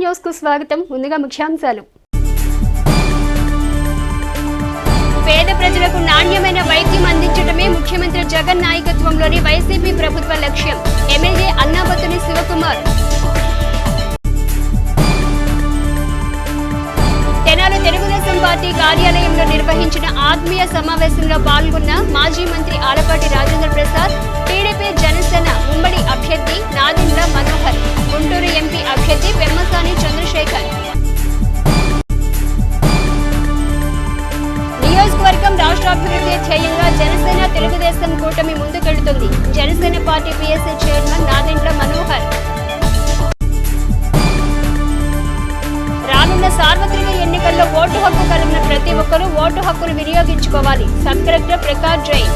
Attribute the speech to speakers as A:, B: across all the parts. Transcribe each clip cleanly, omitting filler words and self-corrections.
A: News కు స్వాగతం. ముందుగా ముఖ్యాంశాలు. పేద ప్రజలకు నాణ్యమైన వైద్యం అందించడమే ముఖ్యమంత్రి జగన్ నాయకత్వంలోని వైసీపీ ప్రభుత్వ లక్ష్యం. ఎమ్మెల్యే అన్నాబత్తుని శివకుమార్. తెనాలి తెలుగుదేశం పార్టీ కార్యాలయంలో నిర్వహించిన ఆత్మీయ సమావేశంలో పాల్గొన్న మాజీ మంత్రి ఆలపాటి రాజేంద్ర ప్రసాద్, టీడీపీ జనసేన ఉమ్మడి అభ్యర్థి నాదెండ్ల మనోహర్, గుంటూరు ఎంపీ అభ్యర్థి పెమ్మసాని చంద్రశేఖర్. నియోజకవర్గం రాష్ట్రాభివృద్ధి ధ్యేయంగా జనసేన తెలుగుదేశం కూటమి ముందుకెళ్తుంది. Janasena party PSC chairman Nadendla Manohar. రానున్న సార్వత్రిక ఎన్నికల్లో ఓటు హక్కు కలిగిన ప్రతి ఒక్కరూ ఓటు హక్కును వినియోగించుకోవాలి. Sub collector Prakash Jain.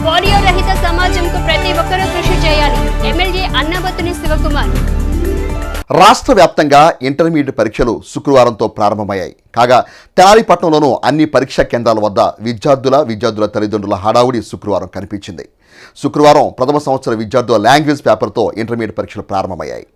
A: Polio రహిత సమాజంకు ప్రతి ఒక్కరూ కృషి చేయాలి. ఎమ్మెల్యే అన్నాబత్తుని శివకుమార్.
B: రాష్ట్ర వ్యాప్తంగా ఇంటర్మీడియట్ పరీక్షలు శుక్రవారంతో ప్రారంభమయ్యాయి. కాగా తెనాలిపట్నంలోనూ అన్ని పరీక్షా కేంద్రాల వద్ద విద్యార్థుల తల్లిదండ్రుల హడావుడి శుక్రవారం కనిపించింది. శుక్రవారం ప్రథమ సంవత్సర విద్యార్థుల లాంగ్వేజ్ పేపర్తో ఇంటర్మీడియట్ పరీక్షలు ప్రారంభమయ్యాయి.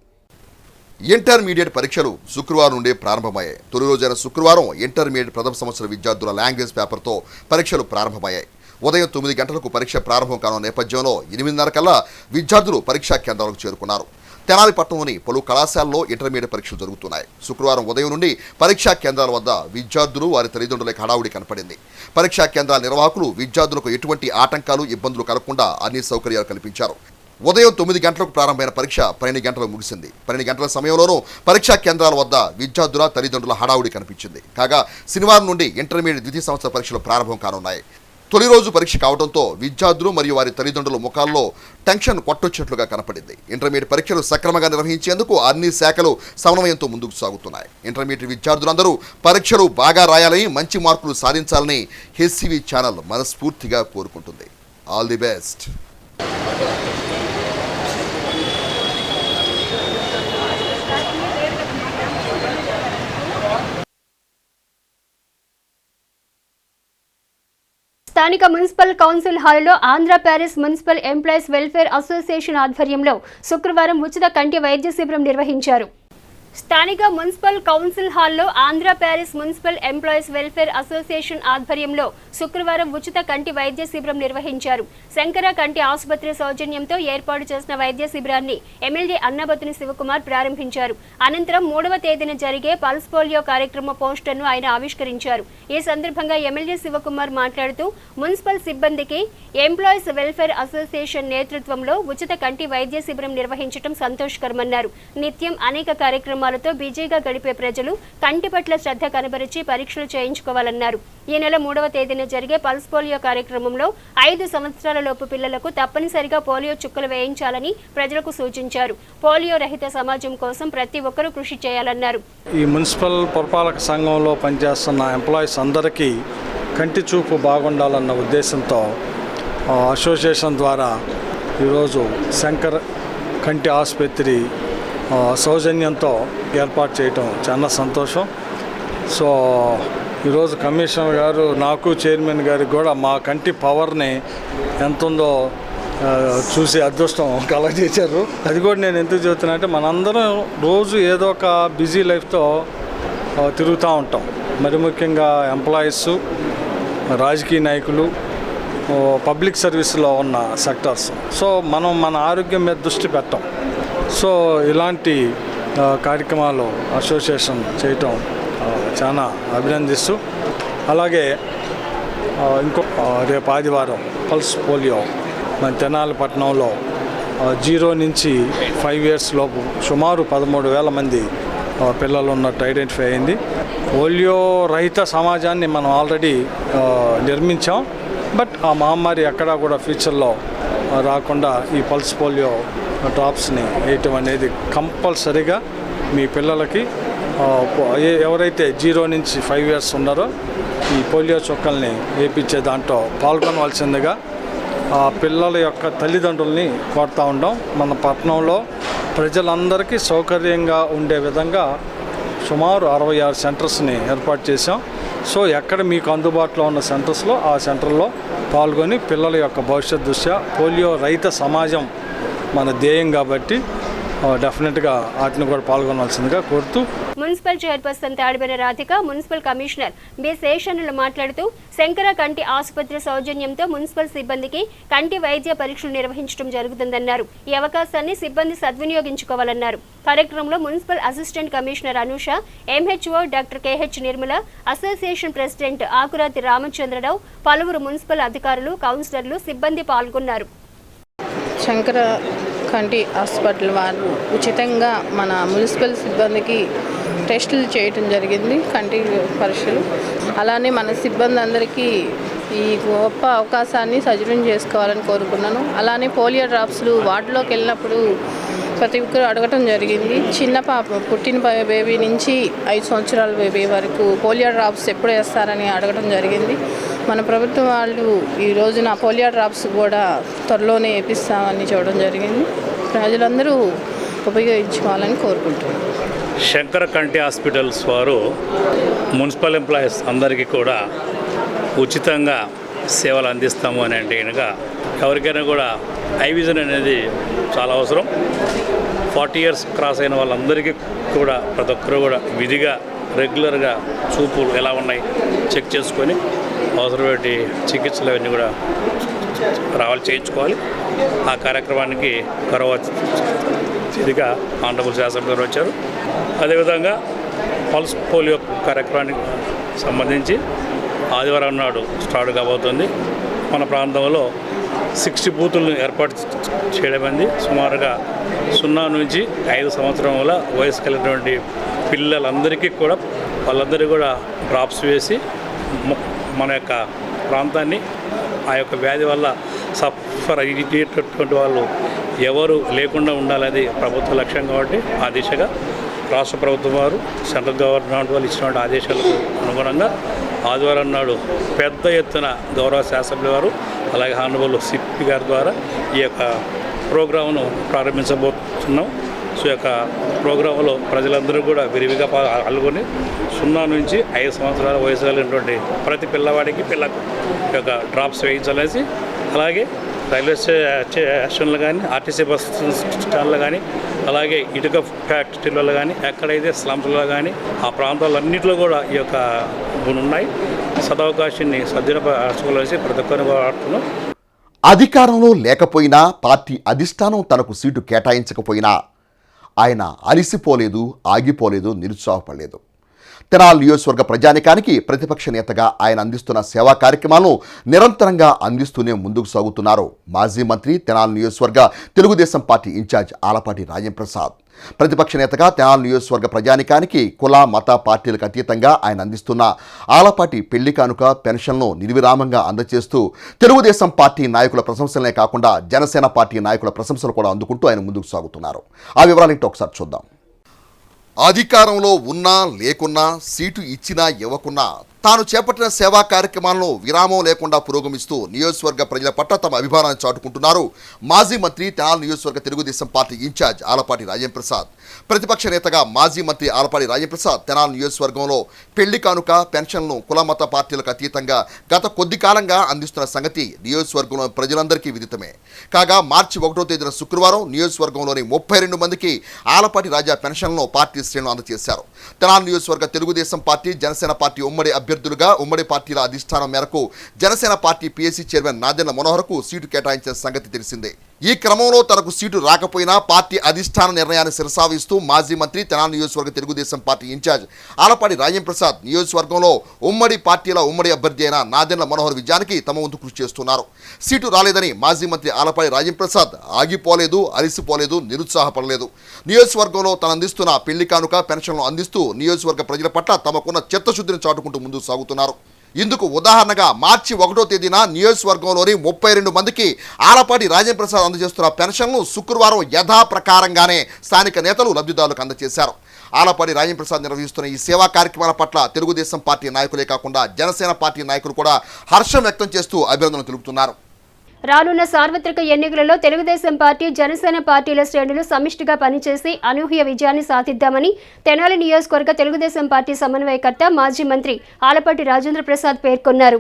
B: ఇంటర్మీడియట్ పరీక్షలు శుక్రవారం నుండే ప్రారంభమయ్యాయి. తొలి రోజైన శుక్రవారం ఇంటర్మీడియట్ ప్రథమ సంవత్సర విద్యార్థుల లాంగ్వేజ్ పేపర్తో పరీక్షలు ప్రారంభమయ్యాయి. ఉదయం 9 గంటలకు పరీక్ష ప్రారంభం కానున్న నేపథ్యంలో 8:30 కల్లా విద్యార్థులు పరీక్షా కేంద్రాలకు చేరుకున్నారు. తెనాలిపట్నంలోని పలు కళాశాలలో ఇంటర్మీడియట్ పరీక్షలు జరుగుతున్నాయి. శుక్రవారం ఉదయం నుండి పరీక్షా కేంద్రాల వద్ద విద్యార్థులు వారి తల్లిదండ్రులకు హడావుడి కనపడింది. పరీక్షా కేంద్రాల నిర్వాహకులు విద్యార్థులకు ఎటువంటి ఆటంకాలు ఇబ్బందులు కలగకుండా అన్ని సౌకర్యాలు కల్పించారు. ఉదయం 9 గంటలకు ప్రారంభమైన పరీక్ష 12 గంటలకు ముగిసింది. 12 గంటల సమయంలోనూ పరీక్షా కేంద్రాల వద్ద విద్యార్థుల తల్లిదండ్రుల హడావుడి కనిపించింది. కాగా శనివారం నుండి ఇంటర్మీడియట్ ద్వితీయ సంవత్సర పరీక్షలు ప్రారంభం కానున్నాయి. తొలి రోజు పరీక్ష కావడంతో విద్యార్థులు మరియు వారి తల్లిదండ్రుల ముఖాల్లో టెన్షన్ కొట్టొచ్చినట్లుగా కనపడింది. ఇంటర్మీడియట్ పరీక్షలు సక్రమంగా నిర్వహించేందుకు అన్ని శాఖలు సమన్వయంతో ముందుకు సాగుతున్నాయి. ఇంటర్మీడియట్ విద్యార్థులందరూ పరీక్షలు బాగా రాయాలని, మంచి మార్కులు సాధించాలని హెచ్సివి ఛానల్ మనస్ఫూర్తిగా కోరుకుంటుంది. All the best.
A: స్థానిక మున్సిపల్ కౌన్సిల్ హాలులో Andhra Paris municipal employees welfare association ఆధ్వర్యంలో శుక్రవారం ఉచిత కంటి వైద్య శిబిరం నిర్వహించారు. స్థానిక మున్సిపల్ కౌన్సిల్ హాల్లో Andhra Paris municipal employees welfare association ఆధ్వర్యంలో శుక్రవారం ఉచిత కంటి వైద్య శిబిరం నిర్వహించారు. శంకర కంటి ఆసుపత్రి సౌజన్యంతో ఏర్పాటు చేసిన వైద్య శిబిరాన్ని ఎమ్మెల్యే అన్నాబత్తుని శివకుమార్ ప్రారంభించారు. అనంతరం 3వ తేదీన జరిగే పల్స్ పోలియో కార్యక్రమ పోస్టర్ను ఆయన ఆవిష్కరించారు. ఈ సందర్భంగా ఎమ్మెల్యే శివకుమార్ మాట్లాడుతూ మున్సిపల్ సిబ్బందికి ఎంప్లాయీస్ వెల్ఫేర్ అసోసియేషన్ నేతృత్వంలో ఉచిత కంటి వైద్య శిబిరం నిర్వహించడం సంతోషకరమన్నారు. నిత్యం అనేక కార్యక్రమాలతో బిజీగా గడిపే ప్రజలు కంటి పట్ల శ్రద్ధ కనబరిచి పరీక్షలు చేయించుకోవాలన్నారు. ఈ నెల 3వ తేదీన జరిగే పల్స్ పోలియో కార్యక్రమంలో 5 సంవత్సరాల లోపు పిల్లలకు తప్పనిసరిగా పోలియో చుక్కలు వేయించాలని ప్రజలకు సూచించారు. పోలియో రహిత సమాజం కోసం ప్రతి ఒక్కరూ కృషి చేయాలన్నారు.
C: ఈ మున్సిపల్ పురపాలక సంఘంలో పనిచేస్తున్న ఎంప్లాయీస్ అందరికీ కంటి చూపు బాగుండాలన్న ఉద్దేశంతో అసోసియేషన్ ద్వారా ఈరోజు శంకర్ కంటి ఆసుపత్రి సౌజన్యంతో ఏర్పాటు చేయటం చాలా సంతోషం. సో ఈరోజు కమిషనర్ గారు, నాకు చైర్మన్ గారికి కూడా మా కంటి పవర్ని ఎంత ఉందో చూసి అదృష్టం కలగజేశారు. అది కూడా నేను ఎందుకు చెబుతున్నా అంటే మనందరం రోజు ఏదో ఒక బిజీ లైఫ్తో తిరుగుతూ ఉంటాం. మరి ముఖ్యంగా ఎంప్లాయీస్, రాజకీయ నాయకులు, పబ్లిక్ సర్వీస్లో ఉన్న సెక్టర్స్. సో మనం మన ఆరోగ్యం మీద దృష్టి పెట్టాం. సో ఇలాంటి కార్యక్రమాలు అసోసియేషన్ చేయటం చాలా అభినందిస్తూ, అలాగే రేపు ఆదివారం పల్స్ పోలియో మన తెనాలిపట్నంలో 0 నుంచి 5 ఇయర్స్ లోపు సుమారు 13,000 మంది పిల్లలు ఉన్నట్టు ఐడెంటిఫై అయింది. పోలియో రహిత సమాజాన్ని మనం ఆల్రెడీ నిర్మించాం. బట్ ఆ మహమ్మారి ఎక్కడా కూడా ఫ్యూచర్లో రాకుండా ఈ పల్స్ పోలియో డ్రాప్స్ని వేయటం అనేది కంపల్సరీగా మీ పిల్లలకి ఎవరైతే 0 నుంచి 5 ఇయర్స్ ఉన్నారో ఈ పోలియో చుక్కల్ని వేయించే దాంట్లో పాల్గొనవలసిందిగా ఆ పిల్లల యొక్క తల్లిదండ్రుల్ని కోరుతూ ఉంటాం. మన పట్టణంలో ప్రజలందరికీ సౌకర్యంగా ఉండే విధంగా సుమారు 66 సెంటర్స్ని ఏర్పాటు చేశాం. సో ఎక్కడ మీకు అందుబాటులో ఉన్న సెంటర్స్లో ఆ సెంటర్లో పాల్గొని పిల్లల యొక్క భవిష్యత్ దృష్ట్యా పోలియో రహిత సమాజం మన ధ్యేయం కాబట్టి డెఫినెట్గా వాటిని కూడా పాల్గొనాల్సిందిగా కోరుతూ
A: municipal chairperson Tadibena Radhika, municipal commissioner B శేషన్నులు మాట్లాడుతూ శంకర కంటి ఆసుపత్రి సౌజన్యంతో మున్సిపల్ సిబ్బందికి కంటి వైద్య పరీక్షలు నిర్వహించడం జరుగుతుందన్నారు. ఈ అవకాశాన్ని సిబ్బంది సద్వినియోగించుకోవాలన్నారు. కార్యక్రమంలో municipal assistant commissioner Anusha, MHO doctor KH Nirmala, association president Akurathi Ramachandrarao, పలువురు మున్సిపల్ అధికారులు, కౌన్సిలర్లు, సిబ్బంది పాల్గొన్నారు.
D: శంకర కంటి హాస్పిటల్ వారు ఉచితంగా మన మున్సిపల్ సిబ్బందికి టెస్టులు చేయటం జరిగింది, కంటి పరీక్షలు. అలానే మన సిబ్బంది అందరికీ ఈ గొప్ప అవకాశాన్ని సద్వినియోగం చేసుకోవాలని కోరుకున్నాను. అలానే పోలియో డ్రాప్స్లు వార్డులోకి వెళ్ళినప్పుడు ప్రతి ఒక్కరు అడగటం జరిగింది. చిన్న పాప పుట్టిన బేబీ నుంచి 5 సంవత్సరాల బేబీ వరకు పోలియో డ్రాప్స్ ఎప్పుడు వేస్తారని అడగటం జరిగింది. మన ప్రభుత్వం వాళ్ళు ఈ రోజున పోలియో డ్రాప్స్ కూడా త్వరలోనే వేపిస్తామని చూడడం జరిగింది. ప్రజలందరూ ఉపయోగించుకోవాలని కోరుకుంటున్నాను.
E: శంకర కంటి హాస్పిటల్స్ వారు మున్సిపల్ ఎంప్లాయీస్ అందరికీ కూడా ఉచితంగా సేవలు అందిస్తాము అని అంటే కనుక ఎవరికైనా కూడా ఐ విజన్ అనేది చాలా అవసరం. 40 years క్రాస్ అయిన వాళ్ళందరికీ కూడా ప్రతి ఒక్కరు కూడా విధిగా రెగ్యులర్గా చూపులు ఎలా ఉన్నాయి చెక్ చేసుకొని అవసరమైన చికిత్సలు అవన్నీ కూడా చేయించుకోవాలి. ఆ కార్యక్రమానికి గౌరవ అతిథిగా ఆనరబుల్ శాసనసభ్యులు గారు వచ్చారు. అదేవిధంగా పల్స్ పోలియో కార్యక్రమానికి సంబంధించి ఆదివారం నాడు స్టార్ట్ కాబోతుంది. మన ప్రాంతంలో 60 బూతులను ఏర్పాటు చేయడమైంది. సుమారుగా 0 నుంచి 5 సంవత్సరముల వయసు కలిగినటువంటి పిల్లలందరికీ కూడా వాళ్ళందరికీ కూడా డ్రాప్స్ వేసి మన యొక్క ప్రాంతాన్ని ఆ యొక్క వ్యాధి వల్ల సఫర్ అయ్యేటటువంటి వాళ్ళు ఎవరు లేకుండా ఉండాలనేది ప్రభుత్వ లక్ష్యం. కాబట్టి ఆ దిశగా రాష్ట్ర ప్రభుత్వం వారు సెంట్రల్ గవర్నమెంట్ వాళ్ళు ఇచ్చినటువంటి ఆదేశాలకు అనుగుణంగా ఆదివారం నాడు పెద్ద ఎత్తున గౌరవ శాసనసభ్యులు వారు అలాగే హానరబుల్ సిపి గారి ద్వారా ఈ యొక్క ప్రోగ్రామును ప్రారంభించబోతున్నాం. సో ఈ యొక్క ప్రోగ్రాంలో ప్రజలందరూ కూడా విరివిగా పాల్గొని 0 నుంచి 5 సంవత్సరాల వయసు కలిగినటువంటి ప్రతి పిల్లవాడికి పిల్లకు ఈ యొక్క డ్రాప్స్ వేయించాలనేసి, అలాగే రైల్వే స్టేషన్లు కానీ ఆర్టీసీ బస్ స్టాండ్లు కానీ అలాగే ఇటుక ఫ్యాక్టరీలలో కానీ ఎక్కడైతే స్లమ్స్లో కానీ ఆ ప్రాంతాలన్నింటిలో కూడా ఈ యొక్క ఉన్నాయి. సదవకాశాన్ని సద్వినియోగపరచుకోవాలని ప్రతి ఒక్కరిని వాడుతున్నాం.
B: అధికారంలో లేకపోయినా పార్టీ అధిష్టానం తనకు సీటు కేటాయించకపోయినా ఆయన అలిసిపోలేదు, ఆగిపోలేదు, నిరుత్సాహపడలేదు. తెనాలి నియోజకవర్గ ప్రజానికానికి ప్రతిపక్ష నేతగా ఆయన అందిస్తున్న సేవా కార్యక్రమాలను నిరంతరంగా అందిస్తూనే ముందుకు సాగుతున్నారు మాజీ మంత్రి, తెనాలి నియోజకవర్గ తెలుగుదేశం పార్టీ ఇన్ఛార్జ్ ఆలపాటి రాజేంద్రప్రసాద్. ప్రతిపక్ష నేతగా తెనాలి నియోజకవర్గ ప్రజానికానికి కుల మత పార్టీలకు అతీతంగా ఆయన అందిస్తున్న ఆలపాటి పెళ్లి కానుక పెన్షన్ను నిర్విరామంగా అందజేస్తూ తెలుగుదేశం పార్టీ నాయకుల ప్రశంసలనే కాకుండా జనసేన పార్టీ నాయకుల ప్రశంసలు కూడా అందుకుంటూ ఆయన ముందుకు సాగుతున్నారు. ఆ వివరాలేంటో ఒకసారి చూద్దాం. అధికారంలో ఉన్నా లేకున్నా, సీటు ఇచ్చినా ఇవ్వకున్నా తాను చేపట్టిన సేవా కార్యక్రమాలను విరామం లేకుండా పురోగమిస్తూ నియోజకవర్గ ప్రజల పట్ల తమ అభిమానాన్ని చాటుకుంటున్నారు మాజీ మంత్రి, తెనాలి నియోజకవర్గ తెలుగుదేశం పార్టీ ఇన్ఛార్జ్ ఆలపాటి రాజేంద్రప్రసాద్. ప్రతిపక్ష నేతగా మాజీ మంత్రి ఆలపాటి రాజేంద్రప్రసాద్ తెనాలి నియోజకవర్గంలో పెళ్లి కానుక పెన్షన్లను కుల మత పార్టీలకు అతీతంగా గత కొద్ది కాలంగా అందిస్తున్న సంగతి నియోజకవర్గంలో ప్రజలందరికీ విదితమే. కాగా మార్చి 1వ తేదీన శుక్రవారం నియోజకవర్గంలోని 32 మందికి ఆలపాటి రాజా పెన్షన్లను పార్టీ శ్రేణులు అందజేశారు. తెనాలి నియోజకవర్గ తెలుగుదేశం పార్టీ, జనసేన పార్టీ ఉమ్మడి అభ్యర్థులుగా ఉమ్మడి పార్టీల అధిష్టానం మేరకు Janasena party PSC chairman Nadendla మనోహర్కు సీటు కేటాయించిన సంగతి తెలిసిందే. ఈ క్రమంలో తనకు సీటు రాకపోయినా పార్టీ అధిష్టాన నిర్ణయాన్ని శిరసావిస్తూ మాజీ మంత్రి, తెనాలి నియోజకవర్గ తెలుగుదేశం పార్టీ ఇన్ఛార్జ్ ఆలపాటి రాజేంద్రప్రసాద్ నియోజకవర్గంలో ఉమ్మడి పార్టీల ఉమ్మడి అభ్యర్థి అయిన నాదెండ్ల మనోహర్ విజయానికి తమ వంతు కృషి చేస్తున్నారు. సీటు రాలేదని మాజీ మంత్రి ఆలపాటి రాజేంద్రప్రసాద్ ఆగిపోలేదు, అలసిపోలేదు, నిరుత్సాహపడలేదు. నియోజకవర్గంలో తను అందిస్తున్న పెళ్లి కానుక పెన్షన్లు అందిస్తూ నియోజకవర్గ ప్రజల పట్ల తమకున్న చిత్తశుద్ధిని చాటుకుంటూ ముందుకు సాగుతున్నారు. ఇందుకు ఉదాహరణగా మార్చి 1వ తేదీన నియోజకవర్గంలోని 32 మందికి ఆలపాటి రాజేంద్రప్రసాద్ అందజేస్తున్న పెన్షన్ను శుక్రవారం యథాప్రకారంగానే స్థానిక నేతలు లబ్ధిదారులకు అందజేశారు. ఆలపాటి రాజేంద్రప్రసాద్ నిర్వహిస్తున్న ఈ సేవా కార్యక్రమాల పట్ల తెలుగుదేశం పార్టీ నాయకులే కాకుండా జనసేన పార్టీ నాయకులు కూడా హర్షం వ్యక్తం చేస్తూ అభినందనలు తెలుపుతున్నారు.
A: రానున్న సార్వత్రిక ఎన్నికలలో తెలుగుదేశం పార్టీ, జనసేన పార్టీల శ్రేణులు సమిష్టిగా పనిచేసి అనూహ్య విజయాన్ని సాధిద్దామని తెనాలి నియోజకవర్గ తెలుగుదేశం పార్టీ సమన్వయకర్త, మాజీ మంత్రి ఆలపాటి రాజేంద్రప్రసాద్ పేర్కొన్నారు.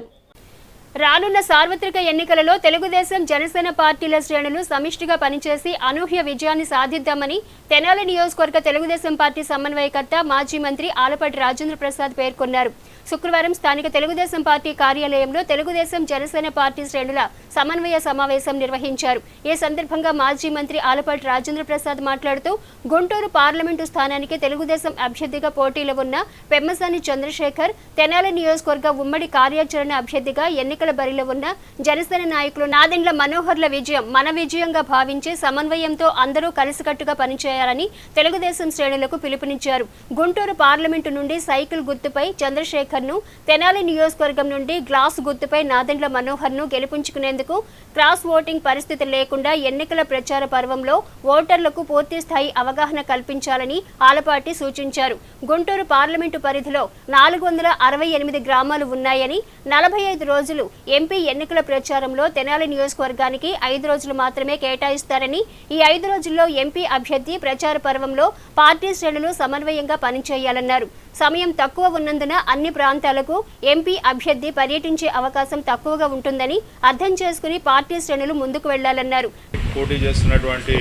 A: రానున్న సార్వత్రిక ఎన్నికలలో తెలుగుదేశం జనసేన పార్టీల శ్రేణులు సమిష్టిగా పనిచేసి అనూహ్య విజయాన్ని సాధిద్దామని తెనాలి నియోజకవర్గ తెలుగుదేశం పార్టీ సమన్వయకర్త మాజీ మంత్రి ఆలపాటి రాజేంద్ర ప్రసాద్ పేర్కొన్నారు. శుక్రవారం స్థానిక తెలుగుదేశం పార్టీ కార్యాలయంలో తెలుగుదేశం జనసేన పార్టీ శ్రేణుల సమన్వయ సమావేశం నిర్వహించారు. ఈ సందర్భంగా మాజీ మంత్రి ఆలపాటి రాజేంద్ర ప్రసాద్ మాట్లాడుతూ గుంటూరు పార్లమెంటు స్థానానికి తెలుగుదేశం అభ్యర్థిగా పోటీలో ఉన్న పెమ్మసాని చంద్రశేఖర్, తెనాలి నియోజకవర్గ ఉమ్మడి కార్యాచరణ అభ్యర్థిగా ఎన్నికల బరిలో ఉన్న జనసేన నాయకులు నాదెండ్ల మనోహర్ల విజయం మన విజయంగా భావించి సమన్వయంతో అందరూ కలిసికట్టుగా పనిచేయాలని తెలుగుదేశం శ్రేణులకు పిలుపునిచ్చారు. గుంటూరు పార్లమెంటు నుండి సైకిల్ గుర్తుపై చంద్రశేఖర్ ను, తెనాలి నియోజకవర్గం నుండి గ్లాస్ గుర్తుపై నాదెండ్ల మనోహర్ ను గెలుపుంచుకునేందుకు క్రాస్ ఓటింగ్ పరిస్థితి లేకుండా ఎన్నికల ప్రచార పర్వంలో ఓటర్లకు పూర్తి స్థాయి అవగాహన కల్పించాలని ఆలపాటి సూచించారు. గుంటూరు పార్లమెంటు పరిధిలో 468 గ్రామాలు ఉన్నాయని 45 రోజులు ఎంపీ ఎన్నికల ప్రచారంలో తెనాలి నియోజకవర్గానికి 5 రోజులు మాత్రమే కేటాయిస్తారని, ఈ 5 రోజుల్లో ఎంపీ అభ్యర్థి ప్రచార పర్వంలో పార్టీ శ్రేణులు సమన్వయంగా పనిచేయాలన్నారు. సమయం తక్కువ ఉన్నందున అన్ని ప్రాంతాలకు ఎంపీ అభ్యర్థి పర్యటించే అవకాశం తక్కువగా ఉంటుందని అర్థం చేసుకుని పార్టీ శ్రేణులు ముందుకు వెళ్లాలన్నారు.
F: పోటీ చేస్తున్నటువంటి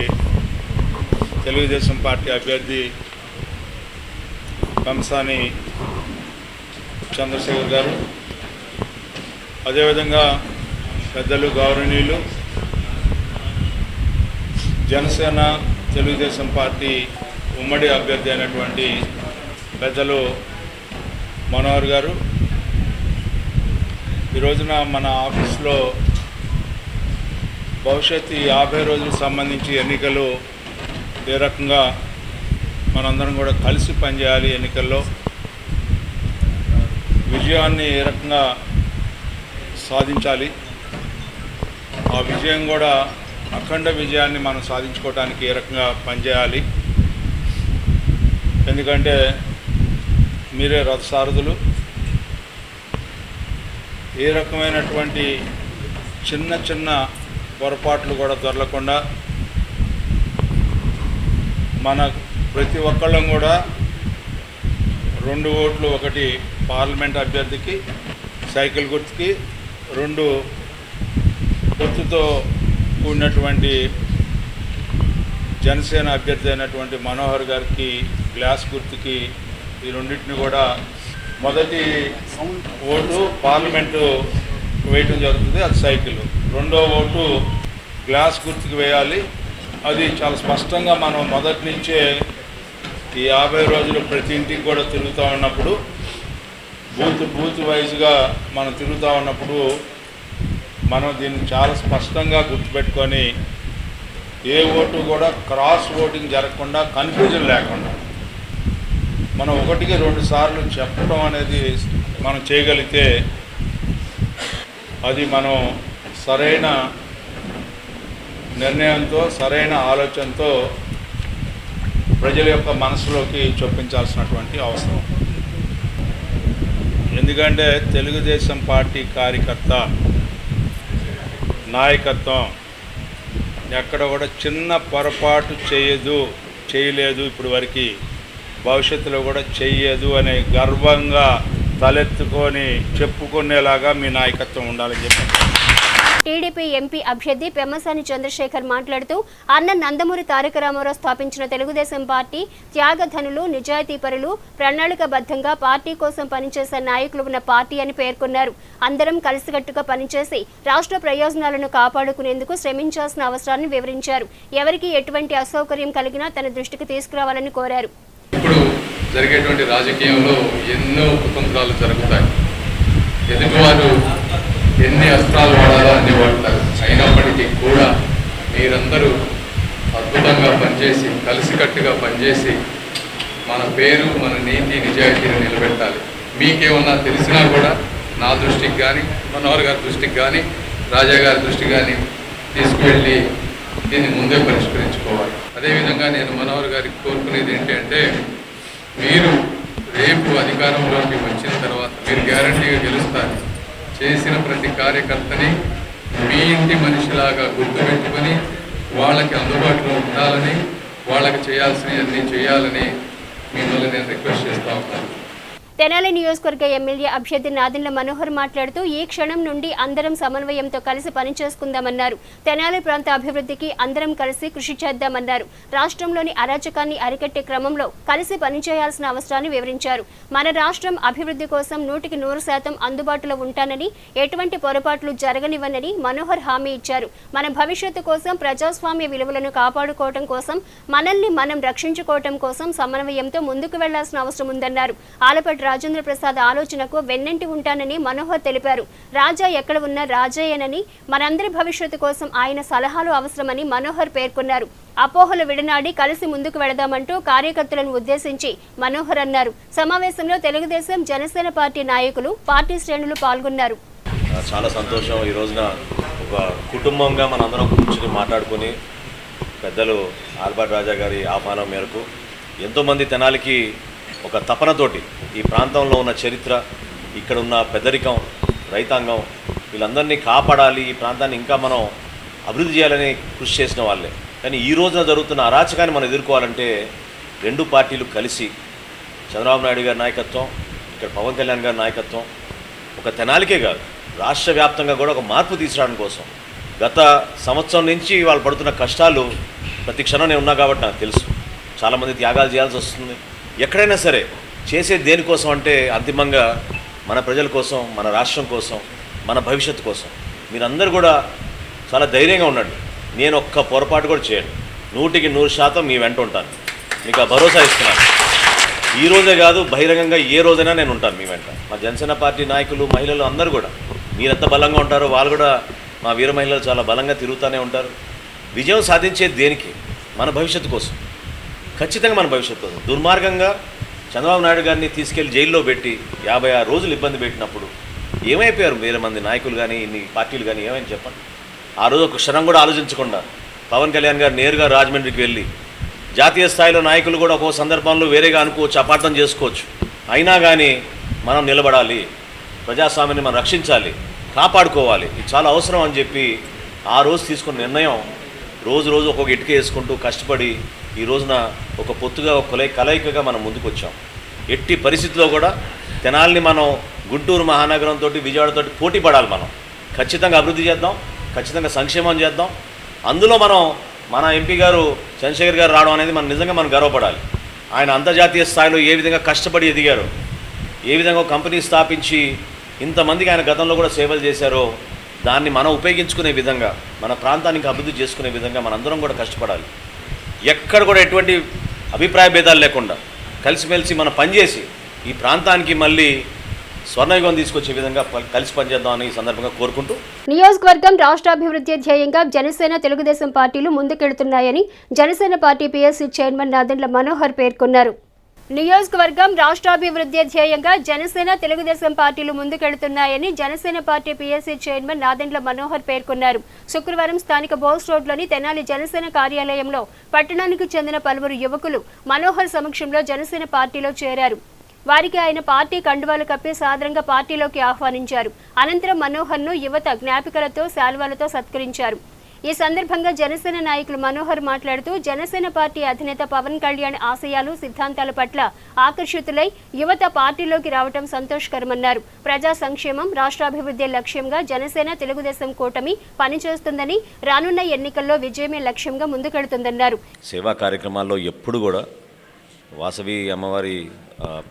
F: తెలుగుదేశం పార్టీ అభ్యర్థి పెమ్మసాని చంద్రశేఖర్ గారు, అదేవిధంగా పెద్దలు గౌరవనీయులు జనసేన తెలుగుదేశం పార్టీ ఉమ్మడి అభ్యర్థి అయినటువంటి పెద్దలు మనోహర్ గారు, ఈ రోజున మన ఆఫీస్లో భవిష్యత్తు 50 రోజులకు సంబంధించి ఎన్నికలు ఏ రకంగా మనందరం కూడా కలిసి పనిచేయాలి, ఎన్నికల్లో విజయాన్ని ఏ రకంగా సాధించాలి, ఆ విజయం కూడా అఖండ విజయాన్ని మనం సాధించుకోవడానికి ఏ రకంగా పనిచేయాలి, ఎందుకంటే మీరే రథసారథులు, ఏ రకమైనటువంటి చిన్న చిన్న పొరపాట్లు కూడా దొరలకుండా మన ప్రతి ఒక్కళ్ళం కూడా 2 ఓట్లు, ఒకటి పార్లమెంట్ అభ్యర్థికి సైకిల్ గుర్తుకి, 2 గుర్తుతో కూడినటువంటి జనసేన అభ్యర్థి అయినటువంటి మనోహర్ గారికి గ్లాస్ గుర్తుకి, ఈ రెండింటిని కూడా మొదటి ఓటు పార్లమెంటు వేయటం జరుగుతుంది, అది సైకిల్. 2వ ఓటు గ్లాస్ గుర్తుకు వేయాలి. అది చాలా స్పష్టంగా మనం మొదటి నుంచే ఈ 50 రోజులు ప్రతి ఇంటికి కూడా తిరుగుతూ ఉన్నప్పుడు, బూత్ వైజ్గా మనం తిరుగుతూ ఉన్నప్పుడు మనం దీన్ని చాలా స్పష్టంగా గుర్తుపెట్టుకొని ఏ ఓటు కూడా క్రాస్ ఓటింగ్ జరగకుండా, కన్ఫ్యూజన్ లేకుండా మనం 1కి 2 సార్లు చెప్పడం అనేది మనం చేయగలిగితే అది మనం సరైన నిర్ణయంతో, సరైన ఆలోచనతో ప్రజల యొక్క మనసులోకి చొప్పించాల్సినటువంటి అవసరం. ఎందుకంటే తెలుగుదేశం పార్టీ కార్యకర్త నాయకత్వం ఎక్కడ కూడా చిన్న పొరపాటు చేయలేదు ఇప్పుడు వరకు, భవిష్యత్తులో కూడా చెయ్యదు అనే గర్వంగా తలెత్తుకొని చెప్పుకునేలాగా మీ నాయకత్వం ఉండాలని చెప్పి
A: టీడీపీ ఎంపీ అభ్యర్థి పెమ్మసాని చంద్రశేఖర్ మాట్లాడుతూ అన్న నందమూరి తారక రామారావు స్థాపించిన తెలుగుదేశం పార్టీ త్యాగధనులు, నిజాయితీపరులు, ప్రణాళికాబద్ధంగా పార్టీ కోసం పనిచేసే నాయకులు ఉన్న పార్టీ అని పేర్కొన్నారు. అందరం కలిసికట్టుగా పనిచేసి రాష్ట్ర ప్రయోజనాలను కాపాడుకునేందుకు శ్రమించాల్సిన అవసరాన్ని వివరించారు. ఎవరికి ఎటువంటి అసౌకర్యం కలిగినా తన దృష్టికి తీసుకురావాలని కోరారు.
G: ఇప్పుడు జరిగేటువంటి రాజకీయంలో ఎన్నో కుతంత్రాలు జరుగుతాయి. ఎదుటివారు ఎన్ని అస్త్రాలు వాడాలో అన్ని వాడతారు. అయినప్పటికీ కూడా మీరందరూ అద్భుతంగా పనిచేసి, కలిసికట్టుగా పనిచేసి మన పేరు, మన నీతి, నిజాయితీని నిలబెట్టాలి. మీకేమన్నా తెలిసినా కూడా నా దృష్టికి కానీ, మనోహర్ గారి దృష్టికి కానీ, రాజా గారి దృష్టికి కానీ తీసుకువెళ్ళి దీన్ని ముందే పరిష్కరించుకోవాలి. అదేవిధంగా నేను మనోహర్ గారికి కోరుకునేది ఏంటంటే, మీరు రేపు అధికారంలోకి వచ్చిన తర్వాత మీరు గ్యారంటీగా గెలుస్తారు. చేసిన ప్రతి కార్యకర్తని మీ ఇంటి మనిషిలాగా గుర్తుపెట్టుకొని వాళ్ళకి అందుబాటులో ఉండాలని, వాళ్ళకి చేయాల్సినవన్నీ చేయాలని మిమ్మల్ని నేను రిక్వెస్ట్ చేస్తూ ఉంటాను.
A: తెనాలి నియోజకవర్గ ఎమ్మెల్యే అభ్యర్థి నాదెండ్ల మనోహర్ మాట్లాడుతూ ఈ క్షణం నుండి అందరం సమన్వయంతో కలిసి పనిచేసుకుందామన్నారు. తెనాలి ప్రాంత అభివృద్ధికి అందరం కలిసి కృషి చేద్దామన్నారు. రాష్ట్రంలోని అరాచకాన్ని అరికట్టే క్రమంలో కలిసి పనిచేయాల్సిన అవసరాన్ని వివరించారు. మన రాష్ట్రం అభివృద్ధి కోసం 100% అందుబాటులో ఉంటానని, ఎటువంటి పొరపాట్లు జరగనివ్వనని మనోహర్ హామీ ఇచ్చారు. మన భవిష్యత్తు కోసం, ప్రజాస్వామ్య విలువలను కాపాడుకోవడం కోసం, మనల్ని మనం రక్షించుకోవడం కోసం సమన్వయంతో ముందుకు వెళ్లాల్సిన అవసరం ఉందన్నారు. ఆలపాటి రాజేంద్ర ప్రసాద్ ఆలోచనకు వెన్నంటి ఉంటానని మనోహర్ తెలిపారు. రాజా ఎక్కడ ఉన్నా రాజయ్యనని, మనందరి భవిష్యత్తు కోసం ఆయన సలహాలు అవసరమని మనోహర్ పేర్కొన్నారు. అపోహలు విడనాడి కలిసి ముందుకు వెళదామంటూ కార్యకర్తలను ఉద్దేశించి మనోహర్ అన్నారు. సమావేశంలో తెలుగుదేశం, జనసేన పార్టీ నాయకులు, పార్టీ శ్రేణులు పాల్గొన్నారు.
H: చాలా సంతోషం. ఈ రోజున ఒక కుటుంబంగా మనందరం కూర్చుని మాట్లాడుకుని పెద్దలు ఆలపాటి రాజా గారి ఆహ్వానం మేరకు ఎంతోమంది తెనాలికి ఒక తపనతోటి ఈ ప్రాంతంలో ఉన్న చరిత్ర, ఇక్కడ ఉన్న పెద్దరికం, రైతాంగం వీళ్ళందరినీ కాపాడాలి, ఈ ప్రాంతాన్ని ఇంకా మనం అభివృద్ధి చేయాలని కృషి చేసిన వాళ్ళే. కానీ ఈ రోజున జరుగుతున్న అరాచకాన్ని మనం ఎదుర్కోవాలంటే రెండు పార్టీలు కలిసి, చంద్రబాబు నాయుడు గారి నాయకత్వం, ఇక్కడ పవన్ కళ్యాణ్ గారి నాయకత్వం, ఒక తెనాలికే కాదు రాష్ట్ర వ్యాప్తంగా కూడా ఒక మార్పు తీసుకురావడం కోసం గత సంవత్సరం నుంచి వాళ్ళు పడుతున్న కష్టాలు ప్రతి క్షణం నేను ఉన్నా కాబట్టి నాకు తెలుసు. చాలామంది త్యాగాలు చేయాల్సి వస్తుంది. ఎక్కడైనా సరే చేసేది దేనికోసం అంటే అంతిమంగా మన ప్రజల కోసం, మన రాష్ట్రం కోసం, మన భవిష్యత్తు కోసం. మీరందరూ కూడా చాలా ధైర్యంగా ఉండండి. నేను ఒక్క పొరపాటు కూడా చేయను. 100% మీ వెంట ఉంటాను. మీకు ఆ భరోసా ఇస్తున్నాను. ఈ రోజే కాదు, బహిరంగంగా ఏ రోజైనా నేను ఉంటాను మీ వెంట. మా జనసేన పార్టీ నాయకులు, మహిళలు అందరూ కూడా మీరెంత బలంగా ఉంటారో వాళ్ళు కూడా, మా వీర మహిళలు చాలా బలంగా తిరుగుతూనే ఉంటారు. విజయం సాధించేది దేనికి? మన భవిష్యత్తు కోసం, ఖచ్చితంగా మన భవిష్యత్తు కోసం. దుర్మార్గంగా చంద్రబాబు నాయుడు గారిని తీసుకెళ్లి జైల్లో పెట్టి 56 రోజులు ఇబ్బంది పెట్టినప్పుడు ఏమైపోయారు వేరే మంది నాయకులు కానీ, ఇన్ని పార్టీలు కానీ ఏమైనా చెప్పండి. ఆ రోజు ఒక క్షణం కూడా ఆలోచించకుండా పవన్ కళ్యాణ్ గారు నేరుగా రాజమండ్రికి వెళ్ళి, జాతీయ స్థాయిలో నాయకులు కూడా ఒక్కో సందర్భంలో వేరేగా అనుకోవచ్చు, అపార్థం చేసుకోవచ్చు, అయినా కానీ మనం నిలబడాలి, ప్రజాస్వామ్యాన్ని మనం రక్షించాలి, కాపాడుకోవాలి, ఇది చాలా అవసరం అని చెప్పి ఆ రోజు తీసుకున్న నిర్ణయం రోజు రోజు ఒక్కొక్క ఇటుక వేసుకుంటూ కష్టపడి ఈ రోజున ఒక పొత్తుగా, ఒక కలయికగా మనం ముందుకు వచ్చాం. ఎట్టి పరిస్థితిలో కూడా తెనాలిని మనం గుంటూరు మహానగరంతో, విజయవాడతో పోటీ పడాలి. మనం ఖచ్చితంగా అభివృద్ధి చేద్దాం, ఖచ్చితంగా సంక్షేమం చేద్దాం. అందులో మన ఎంపీ గారు చంద్రశేఖర్ గారు రావడం అనేది మనం నిజంగా మనం గర్వపడాలి. ఆయన అంతర్జాతీయ స్థాయిలో ఏ విధంగా కష్టపడి ఎదిగారో, ఏ విధంగా కంపెనీ స్థాపించి ఇంతమందికి ఆయన గతంలో కూడా సేవలు చేశారో, దాన్ని మనం ఉపయోగించుకునే విధంగా, మన ప్రాంతానికి అభివృద్ధి చేసుకునే విధంగా మనందరం కూడా కష్టపడాలి. ఎక్కడ కూడా ఎటువంటి అభిప్రాయ భేదాలు లేకుండా కలిసిమెలిసి మనం పనిచేసి ఈ ప్రాంతానికి మళ్ళీ స్వర్ణయుగం తీసుకొచ్చే విధంగా కలిసి పనిచేద్దామని ఈ సందర్భంగా కోరుకుంటూ,
A: నియోజకవర్గం రాష్ట్రాభివృద్ధి ధ్యేయంగా జనసేన, తెలుగుదేశం పార్టీలు ముందుకెళ్తున్నాయని Janasena party PSC chairman Nadendla Manohar పేర్కొన్నారు. నియోజకవర్గం రాష్ట్రాభివృద్ధి ధ్యేయంగా జనసేన, తెలుగుదేశం పార్టీలు ముందుకెళ్తున్నాయని Janasena party PSC chairman Nadendla Manohar పేర్కొన్నారు. శుక్రవారం స్థానిక బోస్ రోడ్లోని తెనాలి జనసేన కార్యాలయంలో పట్టణానికి చెందిన పలువురు యువకులు మనోహర్ సమక్షంలో జనసేన పార్టీలో చేరారు. వారికి ఆయన పార్టీ కండువాలు కప్పి సాదరంగా పార్టీలోకి ఆహ్వానించారు. అనంతరం మనోహర్ను యువత జ్ఞాపికలతో, శాల్వాలతో సత్కరించారు. ఈ సందర్భంగా జనసేన నాయకులు మనోహర్ మాట్లాడుతూ, జనసేన పార్టీ అధినేత పవన్ కళ్యాణ్ ఆశయాలు, సిద్ధాంతాల పట్ల ఆకర్షితులై యువత పార్టీలోకి రావడం సంతోషకరమన్నారు. ప్రజా సంక్షేమం, రాష్ట్రాభివృద్ధి లక్ష్యంగా జనసేన, తెలుగుదేశం కూటమి పనిచేస్తుందని, రానున్న ఎన్నికల్లో విజయమే లక్ష్యంగా ముందుకెడుతుందన్నారు.
H: సేవా కార్యక్రమాల్లో ఎప్పుడు కూడా వాసవి అమ్మవారి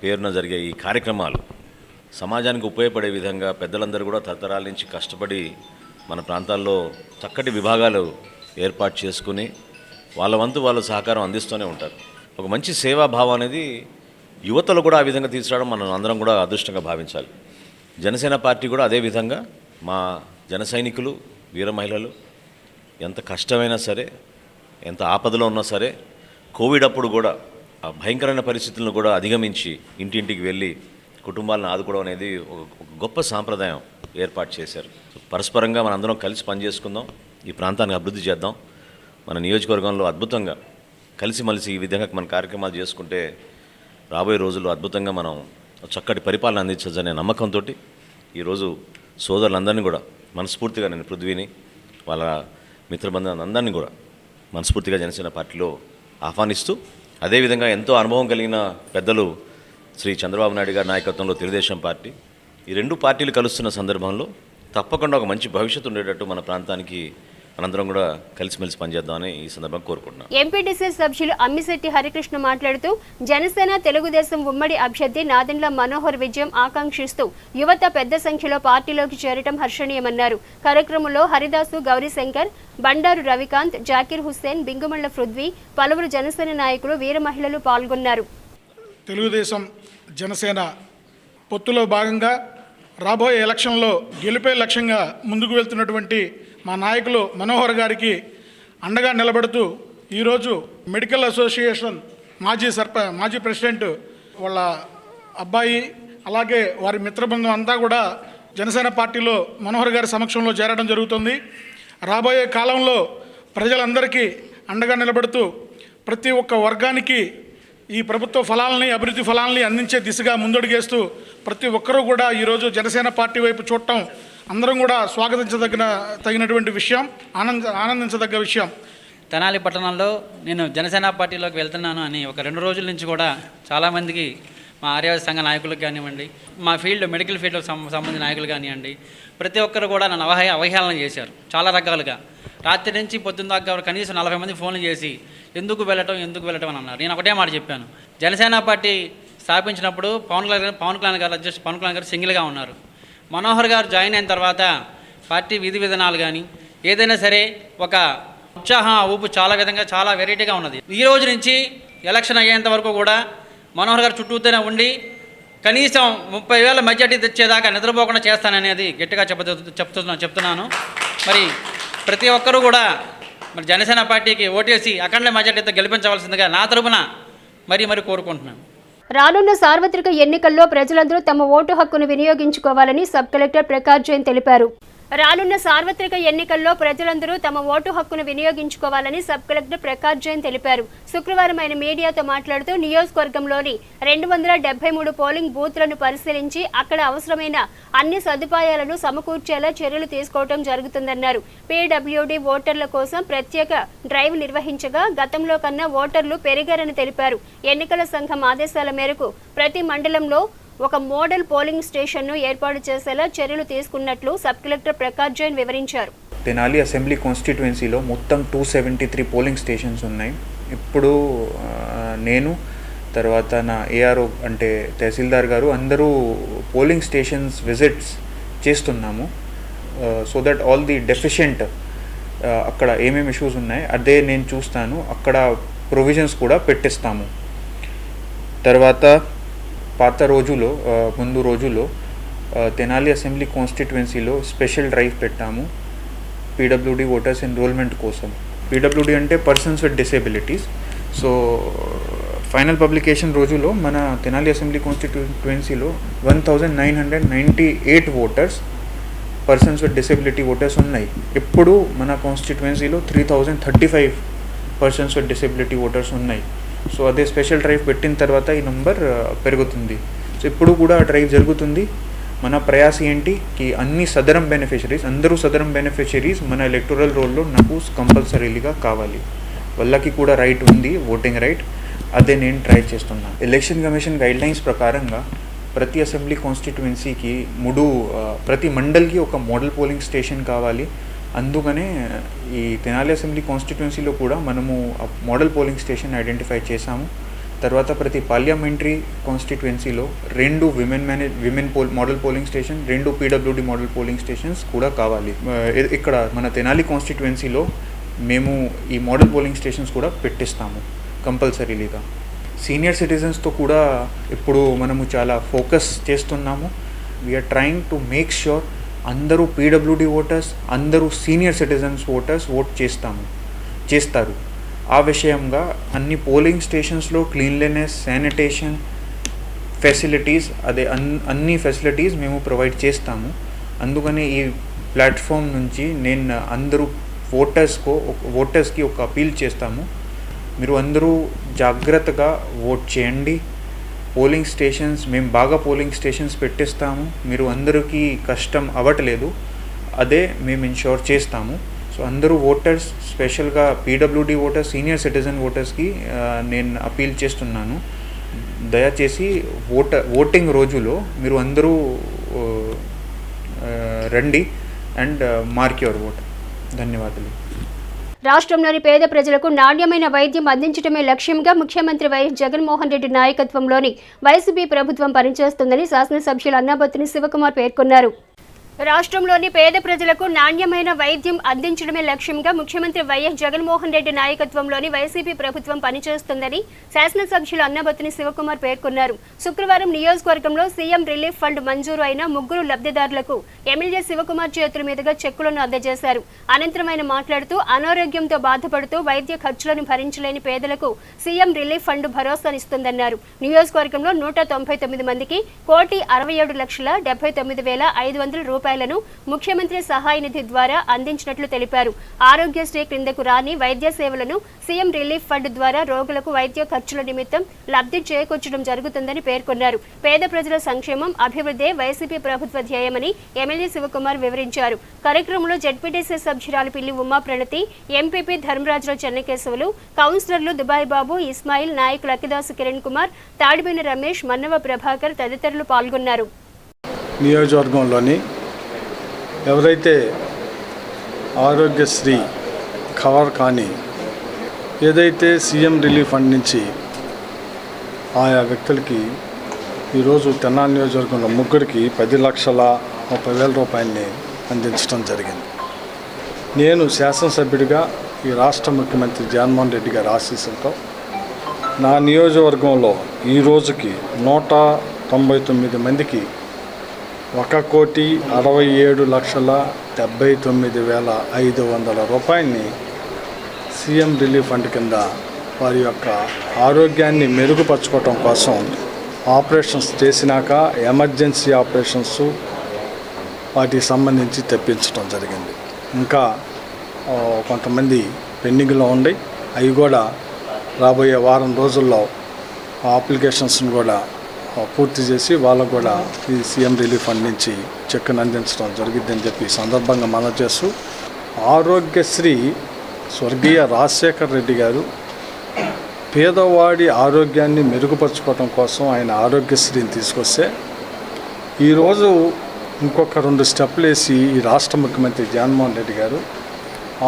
H: పేరున జరిగే ఈ కార్యక్రమాలు సమాజానికి ఉపయోగపడే విధంగా పెద్దలందరూ కూడా తరతరాల నుంచి కష్టపడి మన ప్రాంతాల్లో చక్కటి విభాగాలు ఏర్పాటు చేసుకుని వాళ్ళ వంతు వాళ్ళ సహకారం అందిస్తూనే ఉంటారు. ఒక మంచి సేవాభావం అనేది యువతలు కూడా ఆ విధంగా తీసుకురావడం మనం అందరం కూడా అదృష్టంగా భావించాలి. జనసేన పార్టీ కూడా అదే విధంగా మా జన సైనికులు, వీర మహిళలు ఎంత కష్టమైనా సరే, ఎంత ఆపదలో ఉన్నా సరే, కోవిడ్ అప్పుడు కూడా ఆ భయంకరమైన పరిస్థితులను కూడా అధిగమించి ఇంటింటికి వెళ్ళి కుటుంబాలను ఆదుకోవడం అనేది ఒక గొప్ప సాంప్రదాయం ఏర్పాటు చేశారు. పరస్పరంగా మనందరం కలిసి పనిచేసుకుందాం, ఈ ప్రాంతాన్ని అభివృద్ధి చేద్దాం. మన నియోజకవర్గంలో అద్భుతంగా కలిసిమలిసి ఈ విధంగా మన కార్యక్రమాలు చేసుకుంటే రాబోయే రోజుల్లో అద్భుతంగా మనం చక్కటి పరిపాలన అందించచ్చనే నమ్మకంతో ఈరోజు సోదరులందరినీ కూడా మనస్ఫూర్తిగా, నేను పృథ్వీని, వాళ్ళ మిత్రబంధువులందరినీ కూడా మనస్ఫూర్తిగా జనసేన పార్టీలో ఆహ్వానిస్తూ, అదేవిధంగా ఎంతో అనుభవం కలిగిన పెద్దలు శ్రీ చంద్రబాబు నాయుడు గారి నాయకత్వంలో తెలుగుదేశం పార్టీ, ఈ రెండు పార్టీలు కలుస్తున్న సందర్భంలో తప్పకుండా ఒక మంచి భవిష్యత్తు ఉండేటట్టు మన ప్రాంతానికి మనందరం కూడా కలిసిమెలిసి పనిచేద్దామని ఈ సందర్భంగా కోరుకుంటున్నాం.
A: ఎంపీటీసీ సభ్యులు అమ్మిశెట్టి హరికృష్ణ మాట్లాడుతూ జనసేన తెలుగుదేశం ఉమ్మడి అభ్యర్థి నాదెండ్ల మనోహర్ విజయం ఆకాంక్షిస్తూ యువత పెద్ద సంఖ్యలో పార్టీలోకి చేరటం హర్షణీయమన్నారు. కార్యక్రమంలో హరిదాసు, గౌరీశంకర్, బండారు రవికాంత్, జాకీర్ హుస్సేన్, బింగుమళ్ల పృథ్వీ, పలువురు జనసేన నాయకులు, వీర మహిళలు పాల్గొన్నారు.
I: తెలుగుదేశం జనసేన పొత్తులో భాగంగా రాబోయే ఎలక్షన్లో గెలిపే లక్ష్యంగా ముందుకు వెళ్తున్నటువంటి మా నాయకులు మనోహర్ గారికి అండగా నిలబడుతూ ఈరోజు మెడికల్ అసోసియేషన్ మాజీ ప్రెసిడెంట్ వాళ్ళ అబ్బాయి అలాగే వారి మిత్రబృందం అంతా కూడా జనసేన పార్టీలో మనోహర్ గారి సమక్షంలో చేరడం జరుగుతుంది. రాబోయే కాలంలో ప్రజలందరికీ అండగా నిలబడుతూ ప్రతి ఒక్క వర్గానికి ఈ ప్రభుత్వ ఫలాలని, అభివృద్ధి ఫలాలని అందించే దిశగా ముందడుగేస్తూ ప్రతి ఒక్కరూ కూడా ఈరోజు జనసేన పార్టీ వైపు చూడటం అందరం కూడా తగినటువంటి విషయం, ఆనందించదగ్గ విషయం.
J: తెనాలి పట్టణంలో నేను జనసేన పార్టీలోకి వెళ్తున్నాను అని ఒక 2 రోజుల నుంచి కూడా చాలామందికి మా ఆర్యవాద సంఘ నాయకులకు కానివ్వండి, మా మెడికల్ ఫీల్డ్కి సంబంధించిన నాయకులు కానివ్వండి, ప్రతి ఒక్కరు కూడా నన్ను అవహేళన చేశారు చాలా రకాలుగా. రాత్రి నుంచి పొద్దున్న దాకా కనీసం 40 మంది ఫోన్లు చేసి ఎందుకు వెళ్ళటం అని అన్నారు. నేను ఒకటే మాట చెప్పాను, జనసేన పార్టీ స్థాపించినప్పుడు పవన్ కళ్యాణ్ గారు సింగిల్గా ఉన్నారు. మనోహర్ గారు జాయిన్ అయిన తర్వాత పార్టీ విధి విధానాలు కానీ ఏదైనా సరే ఒక ఉత్సాహం, ఊపు చాలా వెరైటీగా ఉన్నది. ఈ రోజు నుంచి ఎలక్షన్ అయ్యేంత వరకు కూడా మనోహర్ గారు చుట్టూతోనే ఉండి కనీసం 30,000 మెజార్టీ తెచ్చేదాకా నిద్రపోకుండా చేస్తాననేది గట్టిగా చెప్తున్నాను. మరి ప్రతి ఒక్కరూ కూడా మరి జనసేన పార్టీకి ఓటేసి అఖండ మెజార్టీతో గెలిపించవలసిందిగా నా తరపున మరి కోరుకుంటున్నాను.
A: రానున్న సార్వత్రిక ఎన్నికల్లో ప్రజలందరూ తమ ఓటు హక్కును వినియోగించుకోవాలని సబ్ కలెక్టర్ ప్రకాష్ జైన్ తెలిపారు. రానున్న సార్వత్రిక ఎన్నికల్లో ప్రజలందరూ తమ ఓటు హక్కును వినియోగించుకోవాలని సబ్ కలెక్టర్ ప్రకాష్ జైన్ తెలిపారు. శుక్రవారం ఆయన మీడియాతో మాట్లాడుతూ నియోజకవర్గంలోని 273 పోలింగ్ బూత్లను పరిశీలించి అక్కడ అవసరమైన అన్ని సదుపాయాలను సమకూర్చేలా చర్యలు తీసుకోవడం జరుగుతుందన్నారు. పీడబ్ల్యూడీ ఓటర్ల కోసం ప్రత్యేక డ్రైవ్ నిర్వహించగా గతంలో కన్నా ఓటర్లు పెరిగారని తెలిపారు. ఎన్నికల సంఘం ఆదేశాల మేరకు ప్రతి మండలంలో ఒక మోడల్ పోలింగ్ స్టేషన్ను ఏర్పాటు చేసేలా చర్యలు తీసుకున్నట్లు సబ్ కలెక్టర్ ప్రకాష్ జైన్ వివరించారు.
K: తెనాలి అసెంబ్లీ కాన్స్టిట్యుయెన్సీలో మొత్తం 273 పోలింగ్ స్టేషన్స్ ఉన్నాయి. ఇప్పుడు నేను తర్వాత నా ఏఆర్ఓ అంటే తహసీల్దార్ గారు అందరూ పోలింగ్ స్టేషన్స్ విజిట్స్ చేస్తున్నాము. So that all the deficient అక్కడ ఏమేమి ఇష్యూస్ ఉన్నాయి అదే నేను చూస్తాను. అక్కడ ప్రొవిజన్స్ కూడా పెట్టిస్తాము. తర్వాత ముందు రోజుల్లో తెనాలి అసెంబ్లీ కాన్స్టిట్యుయెన్సీలో స్పెషల్ డ్రైవ్ పెట్టాము పీడబ్ల్యూడీ ఓటర్స్ ఎన్రోల్మెంట్ కోసం. పీడబ్ల్యూడీ అంటే persons with disabilities. So final publication రోజులో మన తెనాలి అసెంబ్లీ కాన్స్టిట్యుయెన్సీలో 1998 voters persons with disability voters ఉన్నాయి. ఇప్పుడు మన కాన్స్టిట్యుయెన్సీలో 3035 పర్సన్స్ విత్ డిసేబిలిటీ ఓటర్స్ ఉన్నాయి. సో అదే స్పెషల్ డ్రైవ్ పెట్టిన తర్వాత ఈ నంబర్ పెరుగుతుంది. సో ఇప్పుడు కూడా డ్రైవ్ జరుగుతుంది. మన ప్రయాస ఏంటి కి అందరూ సదరం బెనిఫిషరీస్ మన ఎలక్టోరల్ రోల్లో నాకు కంపల్సరీగా కావాలి. వాళ్ళకి కూడా రైట్ ఉంది, ఓటింగ్ రైట్. అదే నేను ట్రై చేస్తున్నాను. ఎలక్షన్ కమిషన్ గైడ్లైన్స్ ప్రకారంగా ప్రతి అసెంబ్లీ కాన్స్టిట్యుయెన్సీకి ప్రతి మండల్కి ఒక మోడల్ పోలింగ్ స్టేషన్ కావాలి. అందుకనే ఈ తెనాలి అసెంబ్లీ కాన్స్టిట్యుయెన్సీలో కూడా మనము మోడల్ పోలింగ్ స్టేషన్ ఐడెంటిఫై చేశాము. తర్వాత ప్రతి పార్లమెంటరీ కాన్స్టిట్యుయెన్సీలో 2 women model polling station, 2 PWD model polling stations కూడా కావాలి. ఇక్కడ మన తెనాలి కాన్స్టిట్యుయెన్సీలో మేము ఈ మోడల్ పోలింగ్ స్టేషన్స్ కూడా పెట్టిస్తాము కంపల్సరీగా. సీనియర్ సిటిజన్స్తో కూడా ఇప్పుడు మనము చాలా ఫోకస్ చేస్తున్నాము. We're trying to make sure అందరూ పీడబ్ల్యూడీ ఓటర్స్, అందరూ సీనియర్ సిటిజన్స్ ఓటర్స్ చేస్తారు. ఆ విషయంగా అన్ని పోలింగ్ స్టేషన్స్లో క్లీన్లీనెస్, శానిటేషన్ ఫెసిలిటీస్ అన్ని ఫెసిలిటీస్ మేము ప్రొవైడ్ చేస్తాము. అందుకని ఈ ప్లాట్ఫామ్ నుంచి నేను అందరూ ఓటర్స్కి ఒక అపీల్ చేస్తాము. మీరు అందరూ జాగ్రత్తగా ఓట్ చేయండి. పోలింగ్ స్టేషన్స్ మేము బాగా పోలింగ్ స్టేషన్స్ పెట్టిస్తాము. మీరు అందరికీ కష్టం అవ్వట్లేదు, అదే మేము ఇన్షూర్ చేస్తాము. సో అందరూ ఓటర్స్, స్పెషల్గా పీడబ్ల్యూడీ ఓటర్స్, సీనియర్ సిటిజన్ ఓటర్స్కి నేను అపీల్ చేస్తున్నాను. దయచేసి ఓటింగ్ రోజులో మీరు అందరూ రండి అండ్ మార్క్ యువర్ ఓట్. ధన్యవాదాలు.
A: రాష్ట్రంలోని పేద ప్రజలకు నాణ్యమైన వైద్యం అందించడమే లక్ష్యంగా ముఖ్యమంత్రి వైఎస్ జగన్మోహన్ రెడ్డి నాయకత్వంలోని వైసీపీ ప్రభుత్వం పనిచేస్తుందని శాసనసభ్యులు అన్నాబత్తుని శివకుమార్ పేర్కొన్నారు. రాష్ట్రంలోని పేద ప్రజలకు నాణ్యమైన వైద్యం అందించడమే లక్ష్యంగా ముఖ్యమంత్రి వైఎస్ జగన్మోహన్ రెడ్డి నాయకత్వంలోని వైసీపీ ప్రభుత్వం పనిచేస్తుందని శాసనసభ్యులు అన్నాబత్తుని శివకుమార్ పేర్కొన్నారు. శుక్రవారం నియోజకవర్గంలో సీఎం రిలీఫ్ ఫండ్ మంజూరు అయిన 3 లబ్ధిదారులకు ఎమ్మెల్యే శివకుమార్ చేతుల మీదుగా చెక్కులను అందజేశారు. అనంతరం ఆయన మాట్లాడుతూ అనారోగ్యంతో బాధపడుతూ వైద్య ఖర్చులను భరించలేని పేదలకు సీఎం రిలీఫ్ ఫండ్ భరోసానిస్తుందన్నారు. నియోజకవర్గంలో 199 మందికి 1,67,79,500 రూపాయలను ముఖ్యమంత్రి సహాయ నిధి ద్వారా అందించినట్లు తెలిపారు. ఆరోగ్యశ్రీ క్రిందకు రాని వైద్య సేవలను సీఎం రిలీఫ్ ఫండ్ ద్వారా రోగులకు వైద్య ఖర్చుల నిమిత్తం లబ్ధి చేకూర్చడం జరుగుతుందని పేర్కొన్నారు. పేద ప్రజల సంక్షేమం, అభివృద్ధి వైసీపీ ప్రభుత్వ ధ్యేయమని ఎమ్మెల్యే శివకుమార్ వివరించారు. కార్యక్రమంలో జెడ్పీటీసీ సభ్యురాలు పిల్లి ఉమా ప్రణతి, ఎంపీపీ ధర్మరాజురావు చెన్నకేశవులు, కౌన్సిలర్లు దుబాయ్ బాబు, ఇస్మాయిల్, నాయకులు అక్కిదాసు కిరణ్ కుమార్, తాడిబిన రమేష్, మన్నవ ప్రభాకర్ తదితరులు పాల్గొన్నారు.
C: నియోజకవర్గంలోని ఎవరైతే ఆరోగ్యశ్రీ కవర్ కానీ ఏదైతే సీఎం రిలీఫ్ ఫండ్ నుంచి ఆయా వ్యక్తులకి ఈరోజు తెనాలి నియోజకవర్గంలో 3కి 10,30,000 రూపాయలని అందించడం జరిగింది. నేను శాసనసభ్యుడిగా ఈ రాష్ట్ర ముఖ్యమంత్రి జగన్మోహన్ రెడ్డి గారి ఆశీస్సులతో నా నియోజకవర్గంలో ఈ రోజుకి 199 మందికి 1,67,79,500 రూపాయలని సీఎం రిలీఫ్ ఫండ్ కింద వారి యొక్క ఆరోగ్యాన్ని మెరుగుపరచుకోవటం కోసం ఆపరేషన్స్ చేసినాక ఎమర్జెన్సీ ఆపరేషన్స్ వాటికి సంబంధించి తెప్పించడం జరిగింది. ఇంకా కొంతమంది పెండింగ్లో ఉండి అవి కూడా రాబోయే వారం రోజుల్లో అప్లికేషన్స్ని కూడా పూర్తి చేసి వాళ్ళకు కూడా ఈ సీఎం రిలీఫ్ ఫండ్ నుంచి చెక్కును అందించడం జరిగిద్దని చెప్పి సందర్భంగా మనం చేస్తూ ఆరోగ్యశ్రీ స్వర్గీయ రాజశేఖర్ రెడ్డి గారు పేదవాడి ఆరోగ్యాన్ని మెరుగుపరచుకోవడం కోసం ఆయన ఆరోగ్యశ్రీని తీసుకొస్తే ఈరోజు ఇంకొక 2 స్టెప్లు వేసి ఈ రాష్ట్ర ముఖ్యమంత్రి జగన్మోహన్ రెడ్డి గారు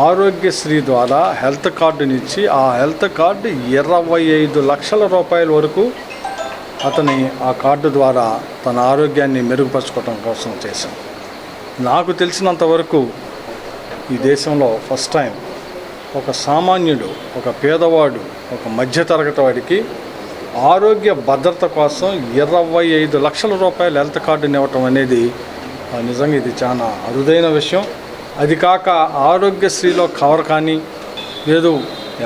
C: ఆరోగ్యశ్రీ ద్వారా హెల్త్ కార్డునిచ్చి ఆ హెల్త్ కార్డు 25 లక్షల రూపాయల వరకు అతని ఆ కార్డు ద్వారా తన ఆరోగ్యాన్ని మెరుగుపరచుకోవడం కోసం చేశాం. నాకు తెలిసినంత వరకు ఈ దేశంలో ఫస్ట్ టైం ఒక సామాన్యుడు, ఒక పేదవాడు, ఒక మధ్యతరగతి వాడికి ఆరోగ్య భద్రత కోసం 25 లక్షల రూపాయల హెల్త్ కార్డుని ఇవ్వటం అనేది నిజంగా ఇది చాలా అరుదైన విషయం. అది కాక ఆరోగ్యశ్రీలో కవర్ కానీ లేదు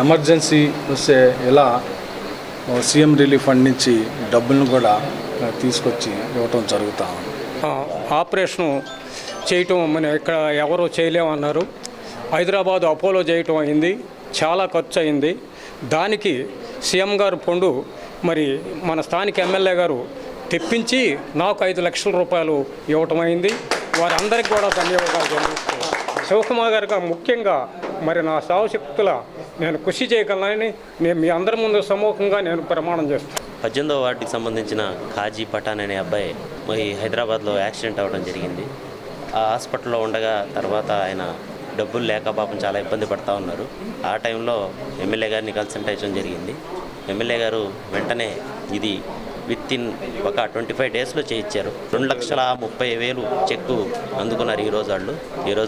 C: ఎమర్జెన్సీ వస్తే ఇలా సీఎం రిలీఫ్ ఫండ్ నుంచి డబ్బులను కూడా తీసుకొచ్చి ఇవ్వటం జరుగుతూ ఉంది.
L: ఆపరేషను చేయటం మన ఇక్కడ ఎవరు చేయలేమన్నారు. హైదరాబాద్ అపోలో చేయటం అయింది, చాలా ఖర్చు అయింది. దానికి సీఎం గారు ఫండు మరి మన స్థానిక ఎమ్మెల్యే గారు తెప్పించి నాకు 5 లక్షల రూపాయలు ఇవ్వటం అయింది. వారందరికీ కూడా ధన్యవాదాలు తెలుపుతూ శివకుమార్ గారికి ముఖ్యంగా మరి నా శావశక్తుల నేను కృషి చేయగలనని నేను మీ అందరి ముందు సమూహంగా నేను ప్రమాణం చేస్తాను.
M: 18వ వార్డుకి సంబంధించిన ఖాజీ పఠాన్ అనే అబ్బాయి మరి హైదరాబాద్లో యాక్సిడెంట్ అవ్వడం జరిగింది. ఆ హాస్పిటల్లో ఉండగా తర్వాత ఆయన డబ్బులు లేక పాపం చాలా ఇబ్బంది పడుతూ ఉన్నారు. ఆ టైంలో ఎమ్మెల్యే గారిని కన్సల్టేషన్ జరిగింది. ఎమ్మెల్యే గారు వెంటనే ఇది వితిన్ ఒక 25 డేస్లో చేయించారు. 2,30,000 చెక్కు అందుకున్నారు. ఈరోజు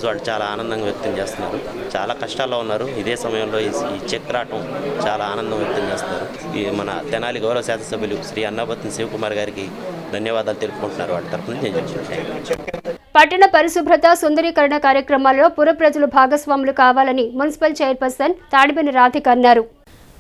M: వాళ్ళు చాలా ఆనందంగా వ్యక్తం చేస్తున్నారు. చాలా కష్టాల్లో ఉన్నారు. ఇదే సమయంలో ఈ చెక్ రావటం చాలా ఆనందం వ్యక్తం చేస్తున్నారు. ఈ మన తెనాలి గౌరవ శాసనసభ్యులు శ్రీ అన్నాబత్తుని శివకుమార్ గారికి ధన్యవాదాలు తెలుపుకుంటున్నారు. వాళ్ళ తరఫున
A: పట్టణ పరిశుభ్రత సుందరీకరణ కార్యక్రమాల్లో పుర ప్రజలు భాగస్వాములు కావాలని మున్సిపల్ చైర్పర్సన్ తాడిబెని రాధిక అన్నారు.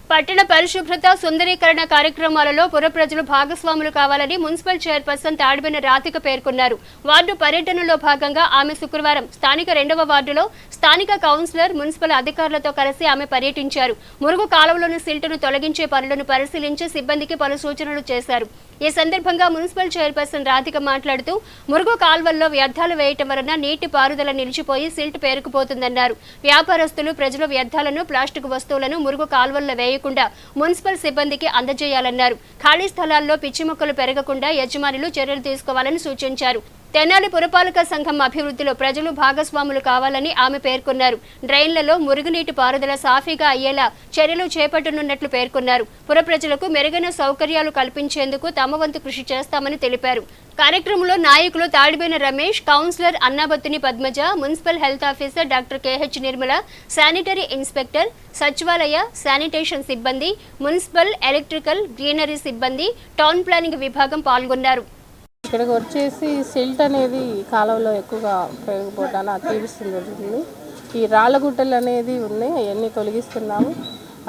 A: పట్టణ పరిశుభ్రత సుందరీకరణ కార్యక్రమాలలో పుర ప్రజలు భాగస్వాములు కావాలని మున్సిపల్ చైర్పర్సన్ తాడిబెని రాధిక పేర్కొన్నారు. వార్డు పర్యటనలో భాగంగా ఆమె శుక్రవారం స్థానిక 2వ వార్డులో స్థానిక కౌన్సిలర్, మున్సిపల్ అధికారులతో కలిసి ఆమె పర్యటించారు. మురుగు కాలువలోని సిల్టును తొలగించే పనులను పరిశీలించి సిబ్బందికి పలు సూచనలు చేశారు. ఈ సందర్భంగా మున్సిపల్ చైర్పర్సన్ రాధిక మాట్లాడుతూ మురుగు కాల్వల్లో వ్యర్థాలు వేయటం వలన నీటి పారుదల నిలిచిపోయి సిల్ట్ పేరుకుపోతుందన్నారు. వ్యాపారస్తులు ప్రజలు వ్యర్థాలను, ప్లాస్టిక్ వస్తువులను మురుగు కాల్వల్లో వేయడం చేయకుండా మున్సిపల్ సిబ్బందికి అందజేయాలన్నారు. ఖాళీ స్థలాల్లో పిచ్చి మొక్కలు పెరగకుండా యజమానులు చర్యలు తీసుకోవాలని సూచించారు. తెనాలి పురపాలక సంఘం అభివృద్ధిలో ప్రజలు భాగస్వాములు కావాలని ఆమె పేర్కొన్నారు. డ్రైన్లలో మురుగునీటి పారుదల సాఫీగా అయ్యేలా చర్యలు చేపట్టనున్నట్లు పేర్కొన్నారు. పుర ప్రజలకు మెరుగైన సౌకర్యాలు కల్పించేందుకు తమ వంతు కృషి చేస్తామని తెలిపారు. కార్యక్రమంలో నాయకులు Tadibena Ramesh, councillor Annabattuni Padmaja, municipal health officer doctor KH Nirmala, sanitary inspector, సచివాలయ శానిటేషన్ సిబ్బంది, మున్సిపల్ ఎలక్ట్రికల్ గ్రీనరీ సిబ్బంది, టౌన్ ప్లానింగ్ విభాగం పాల్గొన్నారు.
D: ఇక్కడికి వచ్చేసి సిల్ట్ అనేది కాలువలో ఎక్కువగా పెరిగిపోవటాన్ని తీరుస్తుంది జరుగుతుంది. ఈ రాళ్ళగుట్టలు అనేది ఉన్నాయి, అవన్నీ తొలగిస్తున్నాము.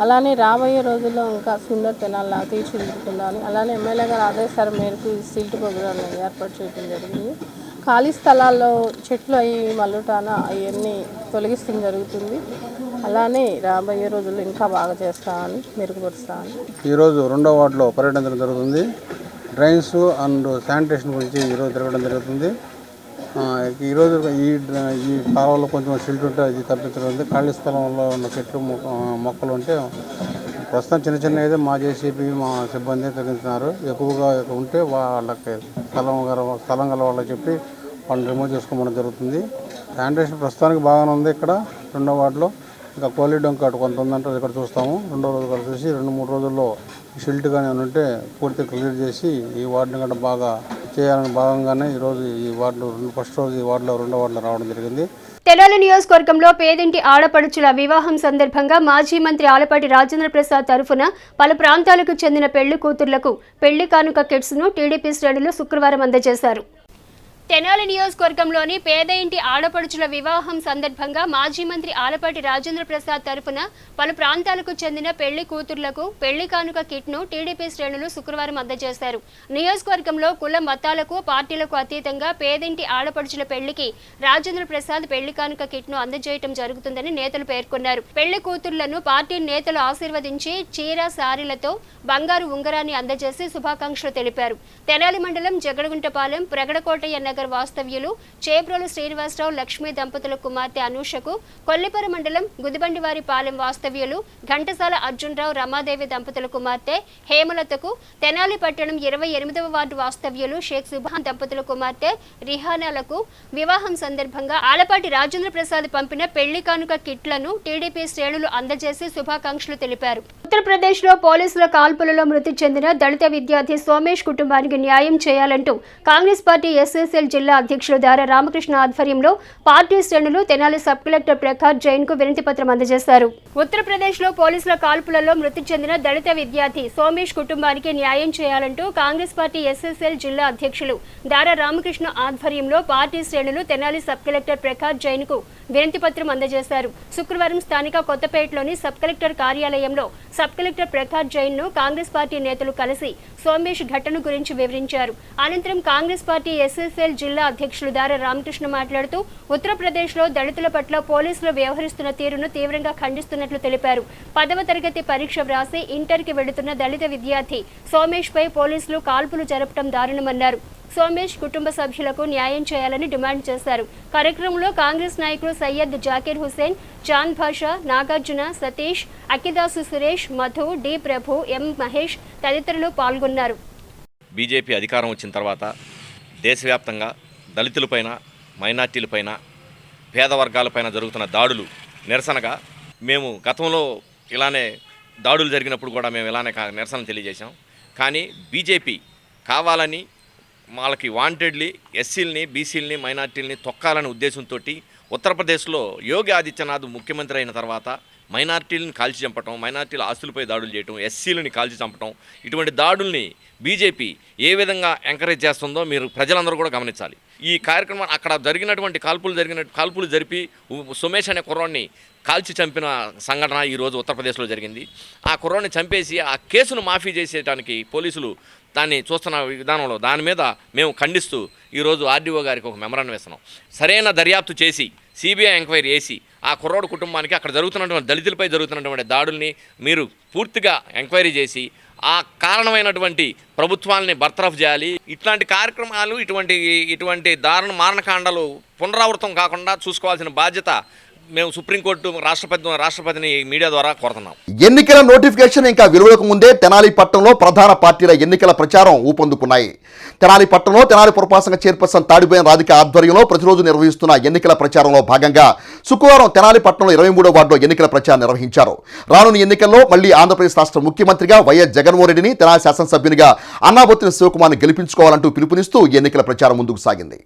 D: అలానే రాబోయే రోజుల్లో ఇంకా సుందర్ తెనాల్లా తీర్చిదిద్దుకుందామని అలానే ఎమ్మెల్యే గారు ఆదేశాల మేరకు ఈ సిల్ట్ ప్రోగ్రాం ఏర్పాటు చేయడం జరిగింది. ఖాళీ స్థలాల్లో చెట్లు అవి మల్లుటాన అవన్నీ తొలగిస్తడం జరుగుతుంది. అలానే రాబోయే రోజుల్లో ఇంకా బాగా చేస్తామని మెరుగుపరుస్తామని
N: ఈరోజు 2వ వార్డులో పర్యటించడం జరుగుతుంది. డ్రైన్స్ అండ్ శానిటేషన్ గురించి ఈరోజు తిరగడం జరుగుతుంది. ఈరోజు ఈ కాలంలో కొంచెం సిల్ట్ ఉంటే అది తప్పించడం. ఖాళీ స్థలంలో ఉన్న చెట్లు మొక్కలు ఉంటే ప్రస్తుతం చిన్న చిన్న అయితే మా JCB మా సిబ్బంది తగ్గించున్నారు. ఎక్కువగా ఉంటే వాళ్ళకి స్థలం గల వాళ్ళకి చెప్పి వాళ్ళని రిమూవ్ చేసుకోవడం జరుగుతుంది. శానిటేషన్ ప్రస్తుతానికి బాగానే ఉంది. ఇక్కడ 2వ వార్డులో ఇంకా కోలీ డొంక అటు కొంత ఉందంటే ఇక్కడ చూస్తాము. 2వ రోజు కూడా చూసి 2-3 రోజుల్లో షిల్ట్ కానీ ఉంటే పూర్తిగా క్లియర్ చేసి ఈ వార్డుని కంటే బాగా చేయాలని భాగంగానే ఈరోజు ఈ వార్డులో ఫస్ట్ రోజు ఈ వార్డులో 2వ వార్డులో రావడం జరిగింది.
A: తెనాలి నియోజకవర్గంలో పేదింటి ఆడపడుచుల వివాహం సందర్భంగా మాజీ మంత్రి ఆలపాటి రాజేంద్ర ప్రసాద్ తరఫున పలు ప్రాంతాలకు చెందిన పెళ్లి కూతుర్లకు పెళ్లి కానుక కిట్స్ ను టీడీపీ శ్రేణులు శుక్రవారం అందజేశారు. తెనాలి నియోజకవర్గంలోని పేద ఇంటి ఆడపడుచుల వివాహం సందర్భంగా మాజీ మంత్రి ఆలపాటి రాజేంద్ర ప్రసాద్ తరఫున పలు ప్రాంతాలకు చెందిన పెళ్లి కూతుర్లకు పెళ్లి కానుక కిట్ ను టీడీపీ శ్రేణులు శుక్రవారం అందజేశారు. నియోజకవర్గంలో కుల మతాలకు పార్టీలకు అతీతంగా పేదింటి ఆడపడుచుల పెళ్లికి రాజేంద్ర ప్రసాద్ పెళ్లి కానుక కిట్ ను అందజేయడం జరుగుతుందని నేతలు పేర్కొన్నారు. పెళ్లి కూతుర్లను పార్టీ నేతలు ఆశీర్వదించి చీర సారీలతో బంగారు ఉంగరాన్ని అందజేసి శుభాకాంక్షలు తెలిపారు. తెనాలి మండలం జగడగుంటపాలెం ప్రగడకోటయ్య నగర్ వాస్తవ్యులు చేబ్రోలు శ్రీనివాసరావు లక్ష్మీ దంపతుల కుమార్తె అనూషకు, కొల్లిపర మండలం గుదిబండివారి పాలెం వాస్తవ్యులు ఘంటసాల అర్జునరావు రమాదేవి దంపతుల కుమార్తె హేమలతకు, తెనాలి పట్టణం 28వ వార్డు వాస్తవ్యులు షేక్ సుభాన్ దంపతుల కుమార్తె రిహానాలకు వివాహం సందర్భంగా ఆలపాటి రాజేంద్ర ప్రసాద్ పంపిన పెళ్లి కానుక కిట్లను టీడీపీ శ్రేణులు అందజేసి శుభాకాంక్షలు తెలిపారు. ఉత్తరప్రదేశ్ లో పోలీసుల కాల్పులలో మృతి చెందిన దళిత విద్యార్థి సోమేష్ కుటుంబానికి న్యాయం చేయాలంటూ కాంగ్రెస్ పార్టీ SSL జిల్లా అధ్యక్షులు దారా రామకృష్ణ ఆధ్వర్యంలో పార్టీ శ్రేణులు తెనాలి సబ్ కలెక్టర్ ప్రకాష్ జైన్ కు వినతి పత్రం అందజేశారు. ఉత్తరప్రదేశ్ లో పోలీసుల కాల్పులలో మృతి చెందిన దళిత విద్యార్థి సోమేష్ కుటుంబానికి న్యాయం చేయాలంటూ కాంగ్రెస్ పార్టీ SSL జిల్లా అధ్యక్షులు దారా రామకృష్ణ ఆధ్వర్యంలో పార్టీ శ్రేణులు తెనాలి సబ్ కలెక్టర్ ప్రకాష్ జైన్ కు వినతి పత్రం అందజేశారు. శుక్రవారం స్థానిక కొత్తపేటలోని సబ్ కలెక్టర్ కార్యాలయంలో సబ్ కలెక్టర్ ప్రకాష్ జైన్ ను కాంగ్రెస్ పార్టీ నేతలు కలిసి సోమేష్ ఘటన గురించి వివరించారు. అనంతరం కాంగ్రెస్ పార్టీ SSL జిల్లా అధ్యక్షులు దారా రామకృష్ణ మాట్లాడుతూ ఉత్తరప్రదేశ్ లో దళితుల పట్ల పోలీసులు వ్యవహరిస్తున్న తీరును తీవ్రంగా ఖండిస్తున్నట్లు తెలిపారు. 10వ తరగతి పరీక్ష వ్రాసి ఇంటర్కి వెళుతున్న దళిత విద్యార్థి సోమేష్ పై పోలీసులు కాల్పులు జరపడం దారుణమన్నారు. సోమేష్ కుటుంబ సభ్యులకు న్యాయం చేయాలని డిమాండ్ చేశారు. కార్యక్రమంలో కాంగ్రెస్ నాయకులు సయ్యద్ జాకీర్ హుసేన్, జాన్ భాషా, నాగార్జున, సతీష్, అకిదాసు సురేష్, మధు, డి ప్రభు, ఎం మహేష్ తదితరులు పాల్గొన్నారు.
H: బీజేపీ అధికారం వచ్చిన తర్వాత దేశవ్యాప్తంగా దళితులపైన, మైనార్టీలపైన, పేద వర్గాలపైన జరుగుతున్న దాడులు నిరసనగా మేము గతంలో ఇలానే దాడులు జరిగినప్పుడు కూడా మేము ఇలానే నిరసన తెలియజేశాం. కానీ బీజేపీ కావాలని వాళ్ళకి వాంటెడ్లీ ఎస్సీలని, బీసీలని, మైనార్టీలని తొక్కాలనే ఉద్దేశంతో ఉత్తరప్రదేశ్లో యోగి ఆదిత్యనాథ్ ముఖ్యమంత్రి అయిన తర్వాత మైనార్టీలను కాల్చి చంపటం, మైనార్టీల ఆస్తులపై దాడులు చేయటం, ఎస్సీలని కాల్చి చంపటం, ఇటువంటి దాడుల్ని బీజేపీ ఏ విధంగా ఎంకరేజ్ చేస్తుందో మీరు ప్రజలందరూ కూడా గమనించాలి. ఈ కార్యక్రమం అక్కడ జరిగినటువంటి కాల్పులు జరిపి సుమేష్ అనే కుర్రాన్ని కాల్చి చంపిన సంఘటన ఈరోజు ఉత్తరప్రదేశ్లో జరిగింది. ఆ కుర్రాన్ని చంపేసి ఆ కేసును మాఫీ చేసేయడానికి పోలీసులు దాన్ని చూస్తున్న విధానంలో దాని మీద మేము ఖండిస్తూ ఈరోజు ఆర్డీఓ గారికి ఒక మెమరాండం వేస్తున్నాం. సరైన దర్యాప్తు చేసి సిబిఐ ఎంక్వైరీ చేసి ఆ కుర్రోడు కుటుంబానికి అక్కడ జరుగుతున్నటువంటి దళితులపై జరుగుతున్నటువంటి దాడుల్ని మీరు పూర్తిగా ఎంక్వైరీ చేసి ఆ కారణమైనటువంటి ప్రభుత్వాలని బర్తరఫ్ చేయాలి. ఇట్లాంటి కార్యక్రమాలు, ఇటువంటి దారుణ మారణకాండాలు పునరావృతం కాకుండా చూసుకోవాల్సిన బాధ్యత మేము సుప్రీంకోర్టు రాష్ట్రపతిని మీడియా ద్వారా కోరుతున్నాం.
B: ఎన్నికల నోటిఫికేషన్ ఇంకా వెలువడక ముందే తెనాలి పట్టణంలో ప్రధాన పార్టీల ఎన్నికల ప్రచారం ఊపందుకున్నాయి. తెనాలి పట్టణంలో తెనాలి పురపాలక చైర్పర్సన్ తాడిపోయిన రాధిక ఆధ్వర్యంలో ప్రతిరోజు నిర్వహిస్తున్న ఎన్నికల ప్రచారంలో భాగంగా శుక్రవారం తెనాలి పట్టణంలో 23వ వార్డులో ఎన్నికల ప్రచారం నిర్వహించారు. రానున్న ఎన్నికల్లో మళ్లీ ఆంధ్రప్రదేశ్ రాష్ట్ర ముఖ్యమంత్రిగా వైఎస్ జగన్మోహన్ రెడ్డిని, తెనాలి శాసనసభ్యునిగా అన్నాబొత్తిన శివకుమార్ని గెలిపించుకోవాలంటూ పిలుపునిస్తూ ఎన్నికల ప్రచారం ముందుకు సాగింది.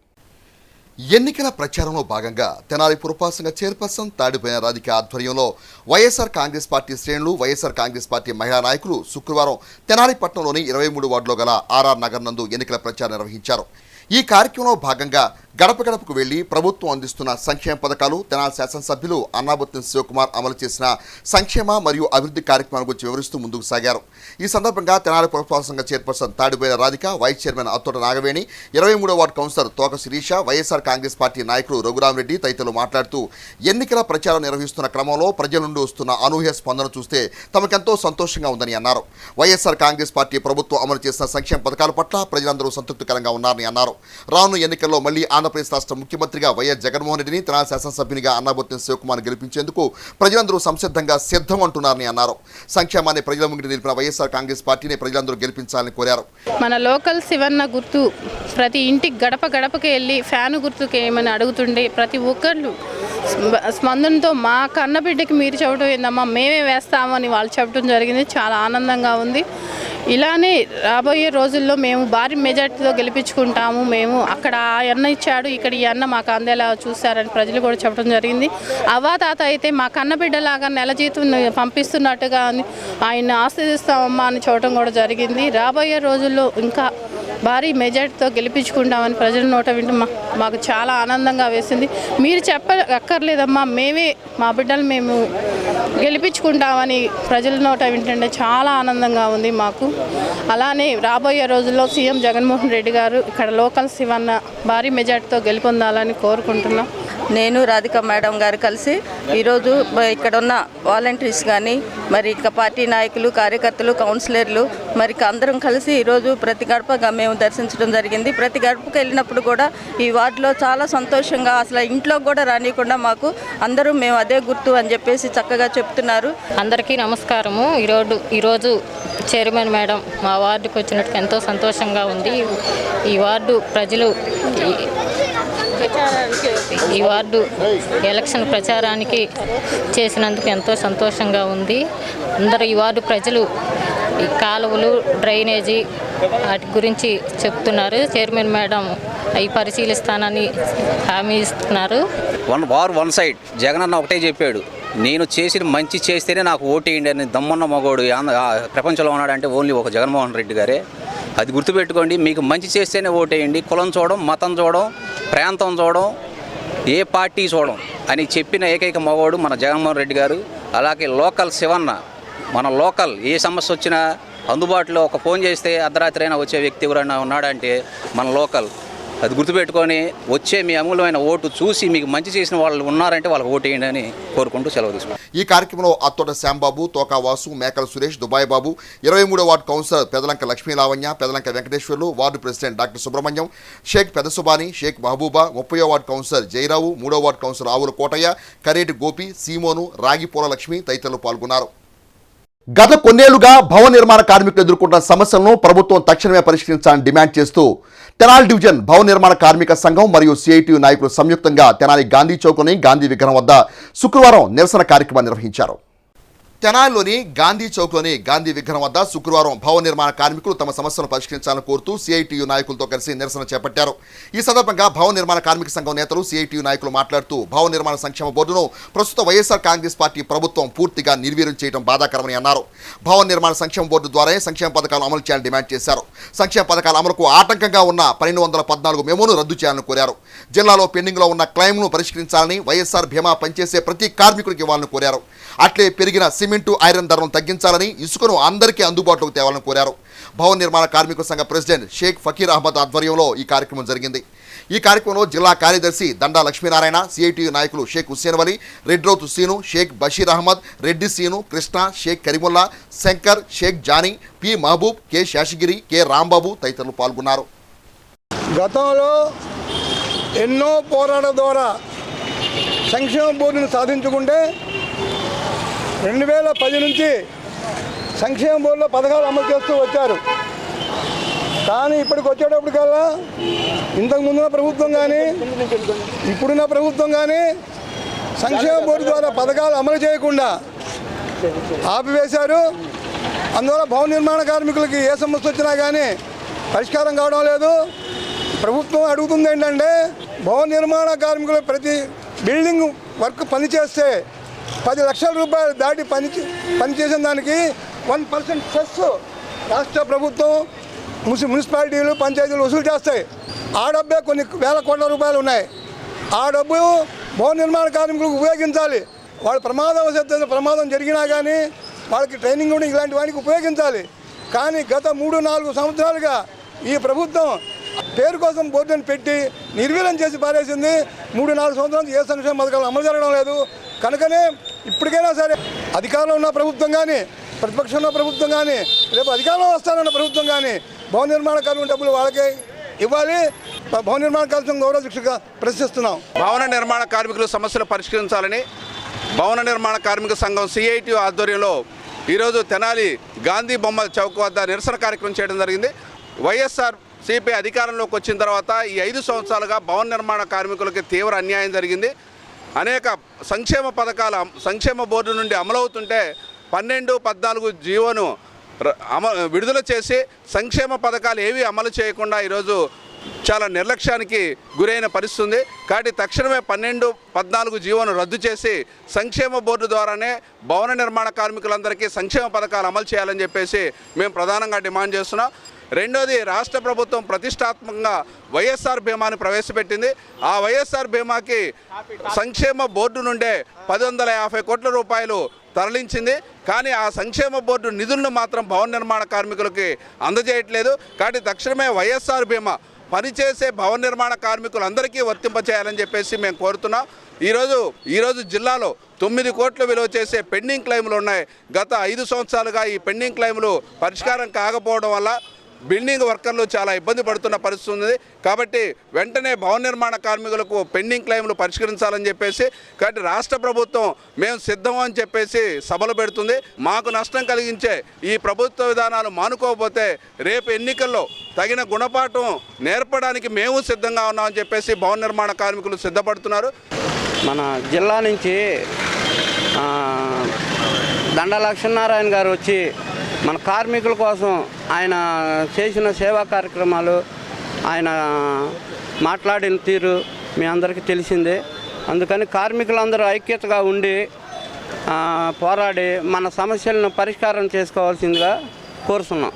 B: ఎన్నికల ప్రచారంలో భాగంగా తెనాలి పురపాలక చైర్పర్సన్ తాడిపోయిన రాధిక ఆధ్వర్యంలో వైఎస్ఆర్ కాంగ్రెస్ పార్టీ శ్రేణులు, వైఎస్ఆర్ కాంగ్రెస్ పార్టీ మహిళా నాయకులు శుక్రవారం తెనాలి పట్టణంలోని 23 వార్డులో గల ఆర్ఆర్ నగర్ నందు ఎన్నికల ప్రచారం నిర్వహించారు. ఈ కార్యక్రమంలో భాగంగా గడప గడపకు వెళ్లి ప్రభుత్వం అందిస్తున్న సంక్షేమ పథకాలు, తెనాలి శాసనసభ్యులు అన్నాబొత్తిన శివకుమార్ అమలు చేసిన సంక్షేమ మరియు అభివృద్ధి కార్యక్రమాల గురించి వివరిస్తూ ముందుకు సాగారు. ఈ సందర్భంగా తెనాలి పురపాలక సంఘ chairperson Tadibena Radhika, vice chairman Attota Nagaveni, 23వ ward councillor Toka Sirisha, YSR Congress party నాయకులు రఘురామరెడ్డి తదితరులు మాట్లాడుతూ ఎన్నికల ప్రచారం నిర్వహిస్తున్న క్రమంలో ప్రజల నుండి వస్తున్న అనూహ్య స్పందన చూస్తే తమకెంతో సంతోషంగా ఉందని అన్నారు. వైఎస్ఆర్ కాంగ్రెస్ పార్టీ ప్రభుత్వం అమలు చేసిన సంక్షేమ పథకాల పట్ల ప్రజలందరూ సంతృప్తికరంగా ఉన్నారని అన్నారు. రానున్న ఎన్నికల్లో మళ్లీ ఆంధ్రప్రదేశ్ రాష్ట్ర ముఖ్యమంత్రిగా వైఎస్ జగన్మోహన్ రెడ్డిని, తెనాలి శాసనసభ్యునిగా అన్నాబొత్తిన శివకుమార్ని గెలిపించేందుకు ప్రజలందరూ సంసిద్ధంగా సిద్ధం అంటున్నారని అన్నారు. సంక్షేమాన్ని ప్రజల ముంగిటి నిలిపిన వైఎస్ఆర్ కాంగ్రెస్ పార్టీని ప్రజలందరూ గెలిపించాలని కోరారు.
D: మన లోకల్ శివన్న గుర్తు ప్రతి ఇంటికి గడప గడపకి వెళ్ళి ఫ్యాను గుర్తుకి ఏమని అడుగుతుండే ప్రతి ఒక్కళ్ళు స్పందనతో మా కన్నబిడ్డకి మీరు చెప్పడం ఏందమ్మా మేమే వేస్తామని వాళ్ళు చెప్పడం జరిగింది. చాలా ఆనందంగా ఉంది. ఇలానే రాబోయే రోజుల్లో మేము భారీ మెజార్టీతో గెలిపించుకుంటాము. మేము అక్కడ ఆ అన్న ఇచ్చాడు, ఇక్కడ ఈ అన్న మాకు అందేలా చూస్తారని ప్రజలు కూడా చెప్పడం జరిగింది. అవ్వాతాత అయితే మా కన్నబిడ్డలాగా నెల జీతం పంపిస్తున్నట్టుగా ఆయన ఆశీర్దిస్తామమ్మా అని చెప్పడం కూడా జరిగింది. రాబోయే రోజుల్లో ఇంకా భారీ మెజార్టీతో గెలిపించుకుంటామని ప్రజల నోట వింటూ మాకు చాలా ఆనందంగా వేసింది. మీరు చెప్పక్కర్లేదమ్మా, మేమే మా బిడ్డలు మేము గెలిపించుకుంటామని ప్రజల నోట వింటుంటే చాలా ఆనందంగా ఉంది మాకు. అలానే రాబోయే రోజుల్లో సీఎం జగన్మోహన్ రెడ్డి గారు ఇక్కడ లోకల్ శివన్న భారీ మెజార్టీతో గెలుపొందాలని కోరుకుంటున్నాం.
O: నేను రాధిక మేడం గారు కలిసి ఈరోజు ఇక్కడ ఉన్న వాలంటీర్స్ కానీ మరి ఇక పార్టీ నాయకులు, కార్యకర్తలు, కౌన్సిలర్లు మరి అందరం కలిసి ఈరోజు ప్రతి గడపగా మేము దర్శించడం జరిగింది. ప్రతి గడపకు వెళ్ళినప్పుడు కూడా ఈ వార్డులో చాలా సంతోషంగా అసలు ఇంట్లో కూడా రానియకుండా మాకు అందరూ మేము అదే గుర్తు అని చెప్పేసి చక్కగా చెప్తున్నారు.
P: అందరికీ నమస్కారము. ఈరోజు చైర్మన్ మేడం మా వార్డుకు వచ్చినట్టు ఎంతో సంతోషంగా ఉంది. ఈ వార్డు ప్రజలు ఈ వార్డు ఎలక్షన్ ప్రచారానికి చేసినందుకు ఎంతో సంతోషంగా ఉంది. అందరూ ఈ వార్డు ప్రజలు ఈ కాలువలు, డ్రైనేజీ వాటి గురించి చెప్తున్నారు. చైర్మన్ మేడం అవి పరిశీలిస్తానని హామీ ఇస్తున్నారు.
Q: వన్ సైడ్ జగన్ అన్న ఒకటే చెప్పాడు, నేను చేసిన మంచి చేస్తేనే నాకు ఓటేయండి అని దమ్మన్న మగోడు ప్రపంచంలో ఉన్నాడంటే ఓన్లీ ఒక జగన్మోహన్ రెడ్డి గారే. అది గుర్తుపెట్టుకోండి. మీకు మంచి చేస్తేనే ఓటేయండి. కులం చూడడం, మతం చూడడం, ప్రాంతం చూడడం, ఏ పార్టీ చూడడం అని చెప్పిన ఏకైక మగవాడు మన జగన్మోహన్ రెడ్డి గారు. అలాగే లోకల్ శివన్న, మన లోకల్ ఏ సమస్య వచ్చినా అందుబాటులో ఒక ఫోన్ చేస్తే అర్ధరాత్రి అయినా వచ్చే వ్యక్తి ఎవరైనా ఉన్నాడంటే మన లోకల్. అది గుర్తుపెట్టుకొని వచ్చే మీ అమూల్యమైన ఓటు చూసి మీకు మంచి చేసిన వాళ్ళు ఉన్నారంటే వాళ్ళకి ఓటు వేయండి అని కోరుకుంటూ సెలవు తీసుకున్నాం.
B: ఈ కార్యక్రమంలో అత్తోట శ్యాంబాబు, తోకా వాసు, మేకల సురేష్, దుబాయ్ బాబు, 23వ ward councillor Pedalanka Lakshmi Lavanya, Pedalanka Venkateswarlu, ward president doctor Subrahmanyam, Shaik Pedasubhani, Shaik Mahbooba, 30వ వార్డు కౌన్సిలర్ జయరావు, 3వ వార్డు కౌన్సిలర్ ఆవుల కోటయ్య, కరేటి గోపి, సీమోను, రాగిపూల లక్ష్మి తదితరులు పాల్గొన్నారు. గత కొన్నేళ్లుగా భవన నిర్మాణ కార్మికులు ఎదుర్కొంటున్న సమస్యలను ప్రభుత్వం తక్షణమే పరిష్కరించాలని డిమాండ్ చేస్తూ తెనాలి డివిజన్ భవన నిర్మాణ కార్మిక సంఘం మరియు సిఐటియు నాయకులు సంయుక్తంగా తెనాలి గాంధీ చౌక్లోని గాంధీ విగ్రహం వద్ద శుక్రవారం నిరసన కార్యక్రమాన్ని నిర్వహించారు. తెనాలిలోని గాంధీ చౌక్లోని గాంధీ విగ్రహం వద్ద శుక్రవారం భవన నిర్మాణ కార్మికులు తమ సమస్యలను పరిష్కరించాలని కోరుతూ సిఐటియు నాయకులతో కలిసి నిరసన చేపట్టారు. ఈ సందర్భంగా భవన నిర్మాణ కార్మిక సంఘం నేతలు, సిఐటియు నాయకులు మాట్లాడుతూ భవన నిర్మాణ సంక్షేమ బోర్డును ప్రస్తుత వైఎస్ఆర్ కాంగ్రెస్ పార్టీ ప్రభుత్వం పూర్తిగా నిర్వీర్యం చేయడం బాధాకరమని అన్నారు. భవన నిర్మాణ సంక్షేమ బోర్డు ద్వారానే సంక్షేమ పథకాలు అమలు చేయాలని డిమాండ్ చేశారు. సంక్షేమ పథకాల అమలుకు ఆటంకంగా ఉన్న 1214 మెమోను రద్దు చేయాలని కోరారు. జిల్లాలో పెండింగ్లో ఉన్న క్లెయిమ్ను పరిష్కరించాలని, వైఎస్ఆర్ బీమా పనిచేసే ప్రతి కార్మికుడికి ఇవ్వాలని కోరారు. అట్లే పెరిగిన సిమెంటు, ఐరన్ ధరలను తగ్గించాలని, ఇసుకను అందరికీ అందుబాటులోకి తేవాలని కోరారు. భవన నిర్మాణ కార్మిక సంఘ ప్రెసిడెంట్ షేక్ ఫకీర్ అహ్మద్ ఆధ్వర్యంలో ఈ కార్యక్రమం జరిగింది. ఈ కార్యక్రమంలో జిల్లా కార్యదర్శి దండా లక్ష్మీనారాయణ, సిఐటియు నాయకులు Shaik Hussain Vali, Redrothu Seenu, Shaik Basheer Ahmed, Reddy Seenu, Krishna, Shaik Kareemulla, Shankar, Shaik Jani, P Mahaboob, K Seshagiri, K Rambabu తదితరులు పాల్గొన్నారు.
R: గతంలో ఎన్నో పోరాటం ద్వారా సంక్షేమ బోర్డును సాధించుకుంటే 2010 నుంచి సంక్షేమ బోర్డులో పథకాలు అమలు చేస్తూ వచ్చారు. కానీ ఇప్పటికి వచ్చేటప్పటికల్లా ఇంతకుముందున్న ప్రభుత్వం కానీ ఇప్పుడున్న ప్రభుత్వం కానీ సంక్షేమ బోర్డు ద్వారా పథకాలు అమలు చేయకుండా ఆపివేశారు. అందువల్ల భవన నిర్మాణ కార్మికులకి ఏ సమస్య వచ్చినా కానీ పరిష్కారం కావడం లేదు. ప్రభుత్వం అడుగుతుంది ఏంటంటే భవన నిర్మాణ కార్మికులు ప్రతి బిల్డింగ్ వర్క్ పనిచేస్తే 10 లక్షల రూపాయలు దాటి పనిచేసిన దానికి 1% సెస్ రాష్ట్ర ప్రభుత్వం మున్సిపాలిటీలు పంచాయతీలు వసూలు చేస్తాయి. ఆ డబ్బే కొన్ని వేల కోట్ల రూపాయలు ఉన్నాయి. ఆ డబ్బు భవన నిర్మాణ కార్మికులకు ఉపయోగించాలి. వాళ్ళు ప్రమాదం జరిగినా కానీ వాళ్ళకి ట్రైనింగ్ కూడా ఇలాంటి వాటికి ఉపయోగించాలి. కానీ గత 3-4 సంవత్సరాలుగా ఈ ప్రభుత్వం పేరు కోసం బోర్డుని పెట్టి నిర్వీర్యం చేసి పారేసింది. 3-4 సంవత్సరాలు ఏ సంక్షేమ పథకాలు అమలు జరగడం లేదు. కనుకనే ఇప్పటికైనా సరే అధికారంలో ఉన్న ప్రభుత్వం కానీ ప్రతిపక్షంలో ప్రభుత్వం కానీ రేపు అధికారంలో వస్తానన్న ప్రభుత్వం కానీ భవన నిర్మాణ కార్మికుల డబ్బులు వాళ్ళకే ఇవ్వాలి. భవన నిర్మాణ కార్మికుల గౌరవ శిక్షగా ప్రశ్నిస్తున్నాం.
S: భవన నిర్మాణ కార్మికుల సమస్యలు పరిష్కరించాలని భవన నిర్మాణ కార్మిక సంఘం CITU ఆధ్వర్యంలో ఈరోజు తెనాలి గాంధీ బొమ్మ చౌక్ వద్ద నిరసన కార్యక్రమం చేయడం జరిగింది. వైఎస్ఆర్సీపీ అధికారంలోకి వచ్చిన తర్వాత ఈ 5 సంవత్సరాలుగా భవన నిర్మాణ కార్మికులకి తీవ్ర అన్యాయం జరిగింది. అనేక సంక్షేమ బోర్డు నుండి అమలవుతుంటే 12-14 జీవోను విడుదల చేసి సంక్షేమ పథకాలు ఏవి అమలు చేయకుండా ఈరోజు చాలా నిర్లక్ష్యానికి గురైన పరిస్థితి ఉంది. కాబట్టి తక్షణమే 12-14 జీవోను రద్దు చేసి సంక్షేమ బోర్డు ద్వారానే భవన నిర్మాణ కార్మికులందరికీ సంక్షేమ పథకాలు అమలు చేయాలని చెప్పేసి మేము ప్రధానంగా డిమాండ్ చేస్తున్నాం. రెండోది, రాష్ట్ర ప్రభుత్వం ప్రతిష్టాత్మకంగా వైఎస్ఆర్ బీమాని ప్రవేశపెట్టింది. ఆ వైఎస్ఆర్ బీమాకి సంక్షేమ బోర్డు నుండే 150 కోట్ల రూపాయలు తరలించింది. కానీ ఆ సంక్షేమ బోర్డు నిధులను మాత్రం భవన నిర్మాణ కార్మికులకి అందజేయట్లేదు. కాబట్టి తక్షణమే వైఎస్ఆర్ బీమా పనిచేసే భవన నిర్మాణ కార్మికులందరికీ వర్తింపచేయాలని చెప్పేసి మేము కోరుతున్నాం. ఈరోజు జిల్లాలో 9 కోట్ల విలువ చేసే పెండింగ్ క్లెయిములు ఉన్నాయి. గత 5 సంవత్సరాలుగా ఈ పెండింగ్ క్లెయిములు పరిష్కారం కాకపోవడం వల్ల బిల్డింగ్ వర్కర్లు చాలా ఇబ్బంది పడుతున్న పరిస్థితి ఉంది. కాబట్టి వెంటనే భవన నిర్మాణ కార్మికులకు పెండింగ్ క్లెయిములు పరిష్కరించాలని చెప్పేసి కాబట్టి రాష్ట్ర ప్రభుత్వం మేము సిద్ధం అని చెప్పేసి సభలు పెడుతుంది. మాకు నష్టం కలిగించే ఈ ప్రభుత్వ విధానాలు మానుకోకపోతే రేపు ఎన్నికల్లో తగిన గుణపాఠం నేర్పడానికి మేము సిద్ధంగా ఉన్నామని చెప్పేసి భవన నిర్మాణ కార్మికులు సిద్ధపడుతున్నారు.
T: మన జిల్లా నుంచి దండ లక్ష్మీనారాయణ గారు వచ్చి మన కార్మికుల కోసం ఆయన చేసిన సేవా కార్యక్రమాలు, ఆయన మాట్లాడిన తీరు మీ అందరికీ తెలిసిందే. అందుకని కార్మికులందరూ ఐక్యతగా ఉండి పోరాడి మన సమస్యలను పరిష్కారం చేసుకోవాల్సిందిగా కోరుతున్నాం.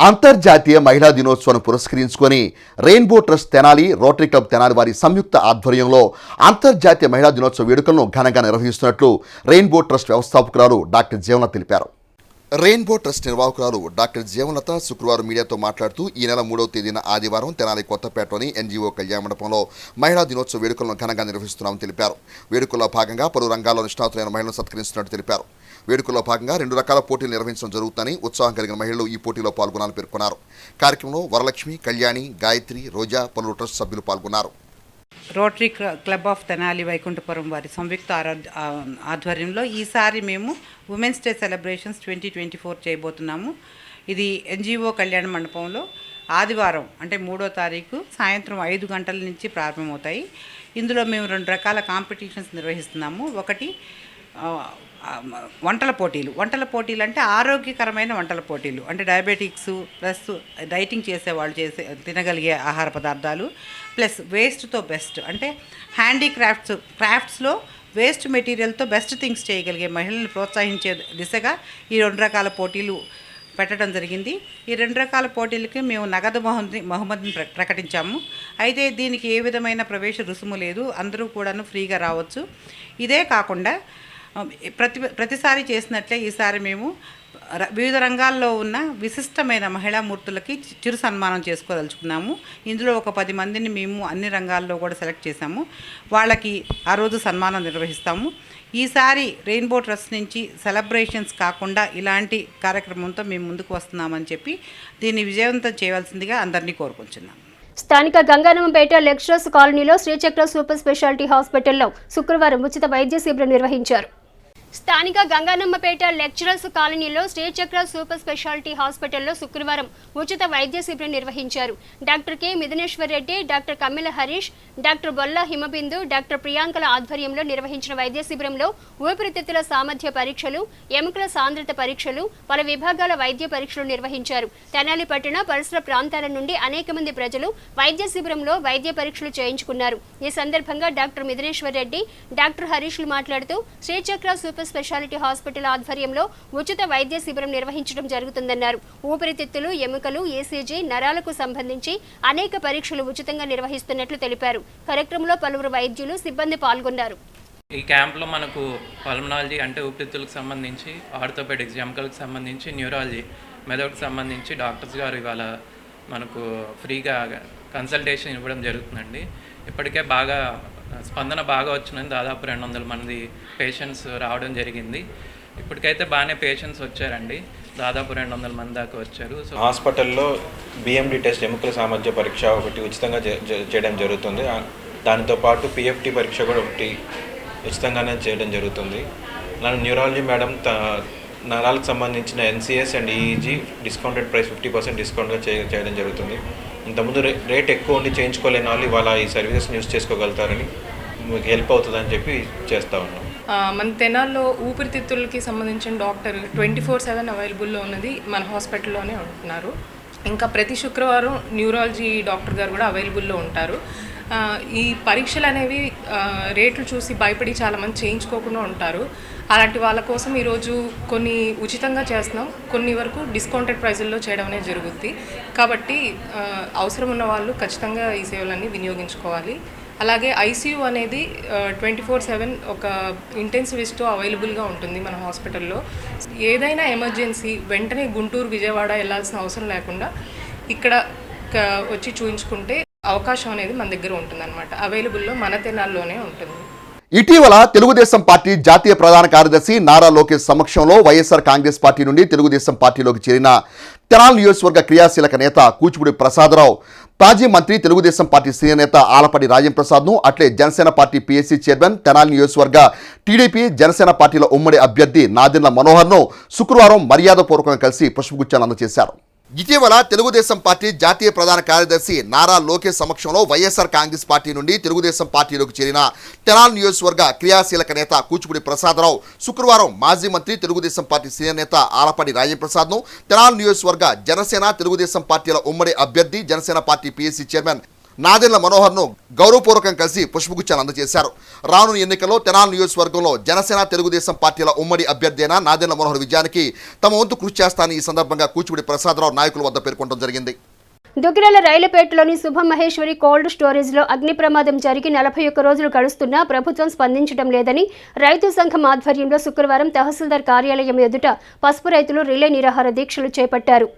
B: అంతర్జాతీయ మహిళా దినోత్సవాన్ని పురస్కరించుకొని rainbow trust Tenali, rotary club Tenali వారి సంయుక్త ఆధ్వర్యంలో అంతర్జాతీయ మహిళా దినోత్సవ వేడుకలను ఘనంగా నిర్వహిస్తున్నట్లు రెయిన్బో ట్రస్ట్ వ్యవస్థాపకురాలు డాక్టర్ జీవనలత తెలిపారు. రెయిన్బో ట్రస్ట్ నిర్వాహకురాలు డాక్టర్ జీవనలత శుక్రవారం మీడియాతో మాట్లాడుతూ ఈ నెల 3వ తేదీన ఆదివారం తెనాలి కొత్తపేటలోని NGO కళ్యాణ మండపంలో మహిళా దినోత్సవ వేడుకలను ఘనంగా నిర్వహిస్తున్నామని తెలిపారు. వేడుకల్లో భాగంగా పలు రంగాల్లో నిష్ణాతులైన మహిళలను సత్కరిస్తున్నట్టు తెలిపారు. వేడుకల్లో భాగంగా 2 రకాల పోటీలు నిర్వహించడం జరుగుతుందని, ఉత్సాహం కలిగిన మహిళలు ఈ పోటీలో పాల్గొనాలని పేర్కొన్నారు. కార్యక్రమంలో వరలక్ష్మి, కళ్యాణి, గాయత్రి, రోజా, పలువురు ట్రస్ట్ సభ్యులు పాల్గొన్నారు.
U: Rotary club of Tenali Vaikunthapuram వారి సంయుక్త ఆధ్వర్యంలో ఈసారి మేము ఉమెన్స్ డే సెలబ్రేషన్స్ 2024 చేయబోతున్నాము. ఇది NGO కళ్యాణ మండపంలో ఆదివారం అంటే 3వ తారీఖు సాయంత్రం 5 గంటల నుంచి ప్రారంభమవుతాయి. ఇందులో మేము 2 రకాల కాంపిటీషన్స్ నిర్వహిస్తున్నాము. ఒకటి వంటల పోటీలు అంటే ఆరోగ్యకరమైన వంటల పోటీలు, అంటే డయాబెటిక్స్ ప్లస్ డైటింగ్ చేసేవాళ్ళు తినగలిగే ఆహార పదార్థాలు, ప్లస్ వేస్ట్తో బెస్ట్ అంటే క్రాఫ్ట్స్లో వేస్ట్ మెటీరియల్తో బెస్ట్ థింగ్స్ చేయగలిగే మహిళలను ప్రోత్సహించే దిశగా ఈ 2 రకాల పోటీలు పెట్టడం జరిగింది. ఈ 2 రకాల పోటీలకి మేము నగదు బహుమతిని ప్రకటించాము. అయితే దీనికి ఏ విధమైన ప్రవేశ రుసుము లేదు, అందరూ కూడాను ఫ్రీగా రావచ్చు. ఇదే కాకుండా ప్రతిసారి చేసినట్లే ఈసారి మేము వివిధ రంగాల్లో ఉన్న విశిష్టమైన మహిళామూర్తులకి చిరు సన్మానం చేసుకోదలుచుకున్నాము. ఇందులో ఒక 10 మందిని మేము అన్ని రంగాల్లో కూడా సెలెక్ట్ చేశాము. వాళ్ళకి ఆ రోజు సన్మానం నిర్వహిస్తాము. ఈసారి రెయిన్బో ట్రస్ట్ నుంచి సెలబ్రేషన్స్ కాకుండా ఇలాంటి కార్యక్రమంతో మేము ముందుకు వస్తున్నామని చెప్పి దీన్ని విజయవంతం చేయవలసిందిగా అందరినీ కోరుకుంటున్నాం.
A: స్థానిక గంగానమ్మంపేట లెక్చరర్స్ కాలనీలో శ్రీచక్ర సూపర్ స్పెషాలిటీ హాస్పిటల్లో శుక్రవారం ఉచిత వైద్య శిబిరం నిర్వహించారు. స్థానిక గంగానమ్మపేట లెక్చరర్స్ కాలనీలో శ్రీచక్ర సూపర్ స్పెషాలిటీ హాస్పిటల్లో శుక్రవారం ఉచిత వైద్య శిబిరం నిర్వహించారు. Doctor K Mithuneshwar Reddy, doctor Kammila Harish, doctor Bolla Himabindu, doctor ప్రియాంకల ఆధ్వర్యంలో నిర్వహించిన వైద్య శిబిరంలో ఊపిరితిత్తుల సామర్థ్య పరీక్షలు, ఎముకల సాంద్రత పరీక్షలు, పలు విభాగాల వైద్య పరీక్షలు నిర్వహించారు. తెనాలి పట్టణ పరిసర ప్రాంతాల నుండి అనేక మంది ప్రజలు వైద్య శిబిరంలో వైద్య పరీక్షలు చేయించుకున్నారు. ఈ సందర్భంగా డాక్టర్ మిథునేశ్వర్ రెడ్డి, డాక్టర్ హరీష్లు మాట్లాడుతూ శ్రీచక్ర సూపర్ స్పెషాలిటీ హాస్పిటల్ ఆధ్వర్యంలో ఉచిత వైద్య శిబిరం నిర్వహించడం జరుగుతుందన్నారు. ఊపిరితిత్తులు, ఎముకలు, ఈసీజీ, నరాలకు సంబంధించి అనేక పరీక్షలు ఉచితంగా నిర్వహిస్తున్నట్లు తెలిపారు. కార్యక్రమంలో పలువురు వైద్యులు, సిబ్బంది పాల్గొన్నారు.
E: ఈ క్యాంప్లో మనకు పల్మనాలజీ అంటే ఊపిరితిత్తులకు సంబంధించి, ఆర్థోపెడిక్స్ ఎముకలకు సంబంధించి, న్యూరాలజీ మెదడుకు సంబంధించి డాక్టర్స్ గారు ఇవాళ మనకు ఫ్రీగా కన్సల్టేషన్ ఇవ్వడం జరుగుతుందండి. ఇప్పటికే స్పందన బాగా వచ్చిందని దాదాపు 200 మంది పేషెంట్స్ రావడం జరిగింది. ఇప్పటికైతే బాగానే పేషెంట్స్ వచ్చారండి, దాదాపు 200 మంది దాకా వచ్చారు.
V: సో హాస్పిటల్లో బిఎండి టెస్ట్ ఎముకల సామర్థ్య పరీక్ష ఒకటి ఉచితంగా చేయడం జరుగుతుంది. దానితో పాటు పిఎఫ్టి పరీక్ష కూడా ఒకటి ఉచితంగానే చేయడం జరుగుతుంది. న్యూరాలజీ మేడం నరాలకు సంబంధించిన NCS and EEG discounted price 50% డిస్కౌంట్గా చేయడం జరుగుతుంది. ఇంతకుముందు రేట్ ఎక్కువ ఉండి చేయించుకోలేని వాళ్ళు ఇవాళ ఈ సర్వీసెస్ యూజ్ చేసుకోగలుగుతారని, మీకు హెల్ప్ అవుతుందని చెప్పి చేస్తూ ఉన్నాం.
W: మన తెనాల్లో ఊపిరితిత్తులకి సంబంధించిన డాక్టర్ 24/7 అవైలబుల్లో ఉన్నది మన హాస్పిటల్లోనే ఉంటున్నారు. ఇంకా ప్రతి శుక్రవారం న్యూరాలజీ డాక్టర్ గారు కూడా అవైలబుల్లో ఉంటారు. ఈ పరీక్షలు అనేవి రేట్లు చూసి భయపడి చాలామంది చేయించుకోకుండా ఉంటారు. అలాంటి వాళ్ళ కోసం ఈరోజు కొన్ని ఉచితంగా చేస్తున్నాం, కొన్ని వరకు డిస్కౌంటెడ్ ప్రైజుల్లో చేయడం అనేది జరుగుద్ది. కాబట్టి అవసరం ఉన్న వాళ్ళు ఖచ్చితంగా ఈ సేవలన్నీ వినియోగించుకోవాలి. అలాగే ఐసీయూ అనేది 24/7 ఒక ఇంటెన్సివిస్ట్తో అవైలబుల్గా ఉంటుంది మన హాస్పిటల్లో. ఏదైనా ఎమర్జెన్సీ వెంటనే గుంటూరు, విజయవాడ వెళ్ళాల్సిన అవసరం లేకుండా ఇక్కడ వచ్చి చూయించుకుంటే అవకాశం అనేది మన దగ్గర ఉంటుందన్నమాట. అవైలబుల్లో మన తెనాల్లోనే ఉంటుంది.
B: ఇటీవల తెలుగుదేశం పార్టీ జాతీయ ప్రధాన కార్యదర్శి నారా లోకేష్ సమక్షంలో వైఎస్ఆర్ కాంగ్రెస్ పార్టీ నుండి తెలుగుదేశం పార్టీలోకి చేరిన తెనాలి నియోజకవర్గ క్రియాశీలక నేత కూచిపూడి ప్రసాదరావు, మాజీ మంత్రి తెలుగుదేశం పార్టీ సీనియర్ నేత ఆలపాటి రాజేంద్రప్రసాద్ను, అట్లే Janasena party PSC chairman, Tenali నియోజకవర్గ టీడీపీ జనసేన పార్టీల ఉమ్మడి అభ్యర్థి నాదెండ్ల మనోహర్ను శుక్రవారం మర్యాదపూర్వకంగా కలిసి పుష్పగుచ్చాన్ని అందజేశారు. ఇటీవల తెలుగుదేశం పార్టీ జాతీయ ప్రధాన కార్యదర్శి నారా లోకేష్ సమక్షంలో వైఎస్ఆర్ కాంగ్రెస్ పార్టీ నుండి తెలుగుదేశం పార్టీలోకి చేరిన తెనాలి నియోజకవర్గ క్రియాశీలక నేత కూచిపూడి ప్రసాదరావు శుక్రవారం మాజీ మంత్రి తెలుగుదేశం పార్టీ సీనియర్ నేత ఆలపాటి రాజేంద్రప్రసాద్ను, తెనాలి నియోజకవర్గ జనసేన తెలుగుదేశం పార్టీల ఉమ్మడి అభ్యర్థి Janasena party PSC chairman Nadendla మనోహర్ను గౌరవపూర్వకంగా కలిసి పుష్పగుచ్చాన్ని అందజేశారు. రానున్న ఎన్నికల్లో తెనాలి నియోజకవర్గంలో జనసేన తెలుగుదేశం పార్టీల ఉమ్మడి అభ్యర్థి అయిన నాదెండ్ల మనోహర్ విజయానికి తమ వంతు కృషి చేస్తానని ఈ సందర్భంగా కూచిపూడి ప్రసాదరావు నాయకుల వద్ద పేర్కొనడం జరిగింది.
A: దుగ్గిరాల రైలుపేటలోని శుభమహేశ్వరి కోల్డ్ స్టోరేజ్లో అగ్ని ప్రమాదం జరిగి 41 రోజులు గడుస్తున్నా ప్రభుత్వం స్పందించడం లేదని రైతు సంఘం ఆధ్వర్యంలో శుక్రవారం తహసీల్దార్ కార్యాలయం ఎదుట పసుపు రైతులు రిలే నిరాహార దీక్షలు చేపట్టారు.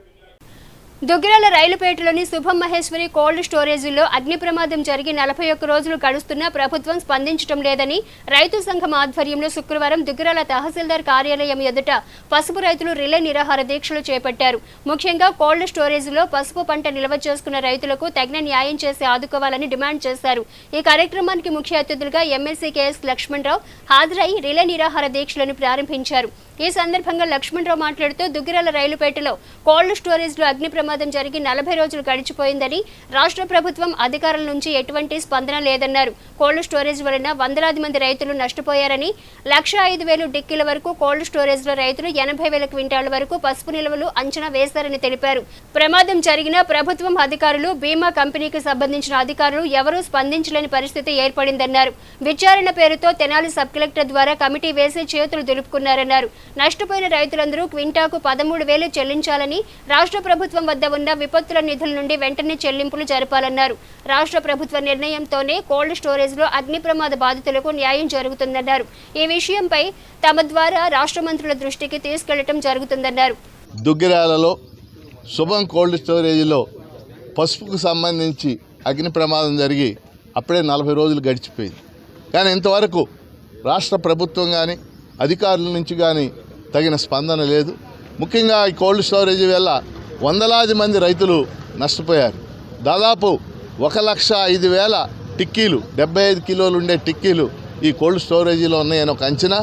A: దుగ్గిరాల రైలుపేటలోని శుభం మహేశ్వరి కోల్డ్ స్టోరేజీలో అగ్ని ప్రమాదం జరిగి 41 రోజులు గడుస్తున్నా ప్రభుత్వం స్పందించడం లేదని రైతు సంఘం ఆధ్వర్యంలో శుక్రవారం దుగ్గిరాల తహసీల్దార్ కార్యాలయం ఎదుట పసుపు రైతులు రిలే నిరాహార దీక్షలు చేపట్టారు. ముఖ్యంగా కోల్డ్ స్టోరేజీలో పసుపు పంట నిల్వ చేసుకున్న రైతులకు తగిన న్యాయం చేసి ఆదుకోవాలని డిమాండ్ చేశారు. ఈ కార్యక్రమానికి ముఖ్య అతిథులుగా ఎమ్మెల్సీ కెఎస్ లక్ష్మణరావు హాజరై రిలే నిరాహార దీక్షలను ప్రారంభించారు. ఈ సందర్భంగా లక్ష్మణరావు మాట్లాడుతూ దుగ్గిరాల రైలుపేటలో కోల్డ్ స్టోరేజ్లో అగ్ని ప్రమాదం జరిగి 40 రోజులు గడిచిపోయిందని, రాష్ట్ర ప్రభుత్వం అధికారుల నుంచి ఎటువంటి స్పందన లేదన్నారు. కోల్డ్ స్టోరేజ్ వలన వందలాది మంది రైతులు నష్టపోయారని, 1,05,000 డిక్కీల వరకు కోల్డ్ స్టోరేజ్లో రైతులు 80,000 క్వింటాళ్ల వరకు పసుపు నిల్వలు అంచనా వేశారని తెలిపారు. ప్రమాదం జరిగిన ప్రభుత్వం అధికారులు, బీమా కంపెనీకి సంబంధించిన అధికారులు ఎవరూ స్పందించలేని పరిస్థితి ఏర్పడిందన్నారు. విచారణ పేరుతో తెనాలి సబ్ కలెక్టర్ ద్వారా కమిటీ వేసి చేతులు దులుపుకున్నారన్నారు. నష్టపోయిన రైతులందరూ క్వింటాకు 13,000 చెల్లించాలని, రాష్ట్ర ప్రభుత్వం వద్ద ఉన్న విపత్తుల నిధుల నుండి వెంటనే చెల్లింపులు జరపాలన్నారు. రాష్ట్ర ప్రభుత్వ నిర్ణయంతోనే కోల్డ్ స్టోరేజ్లో అగ్ని ప్రమాద బాధితులకు న్యాయం జరుగుతుందన్నారు. ఈ విషయంపై తమ ద్వారా రాష్ట్ర మంత్రుల దృష్టికి తీసుకెళ్లడం జరుగుతుందన్నారు.
X: దుగ్గిరాలలో శుభం కోల్డ్ స్టోరేజ్లో పసుపుకు సంబంధించి అగ్ని ప్రమాదం జరిగి అప్పుడే 40 రోజులు గడిచిపోయింది. కానీ ఇంతవరకు రాష్ట్ర ప్రభుత్వం కానీ అధికారుల నుంచి కానీ తగిన స్పందన లేదు. ముఖ్యంగా ఈ కోల్డ్ స్టోరేజ్ వల్ల వందలాది మంది రైతులు నష్టపోయారు. దాదాపు 1,05,000 టిక్కీలు 75 కిలోలు ఉండే టిక్కీలు ఈ కోల్డ్ స్టోరేజీలో ఉన్నాయని ఒక అంచనా.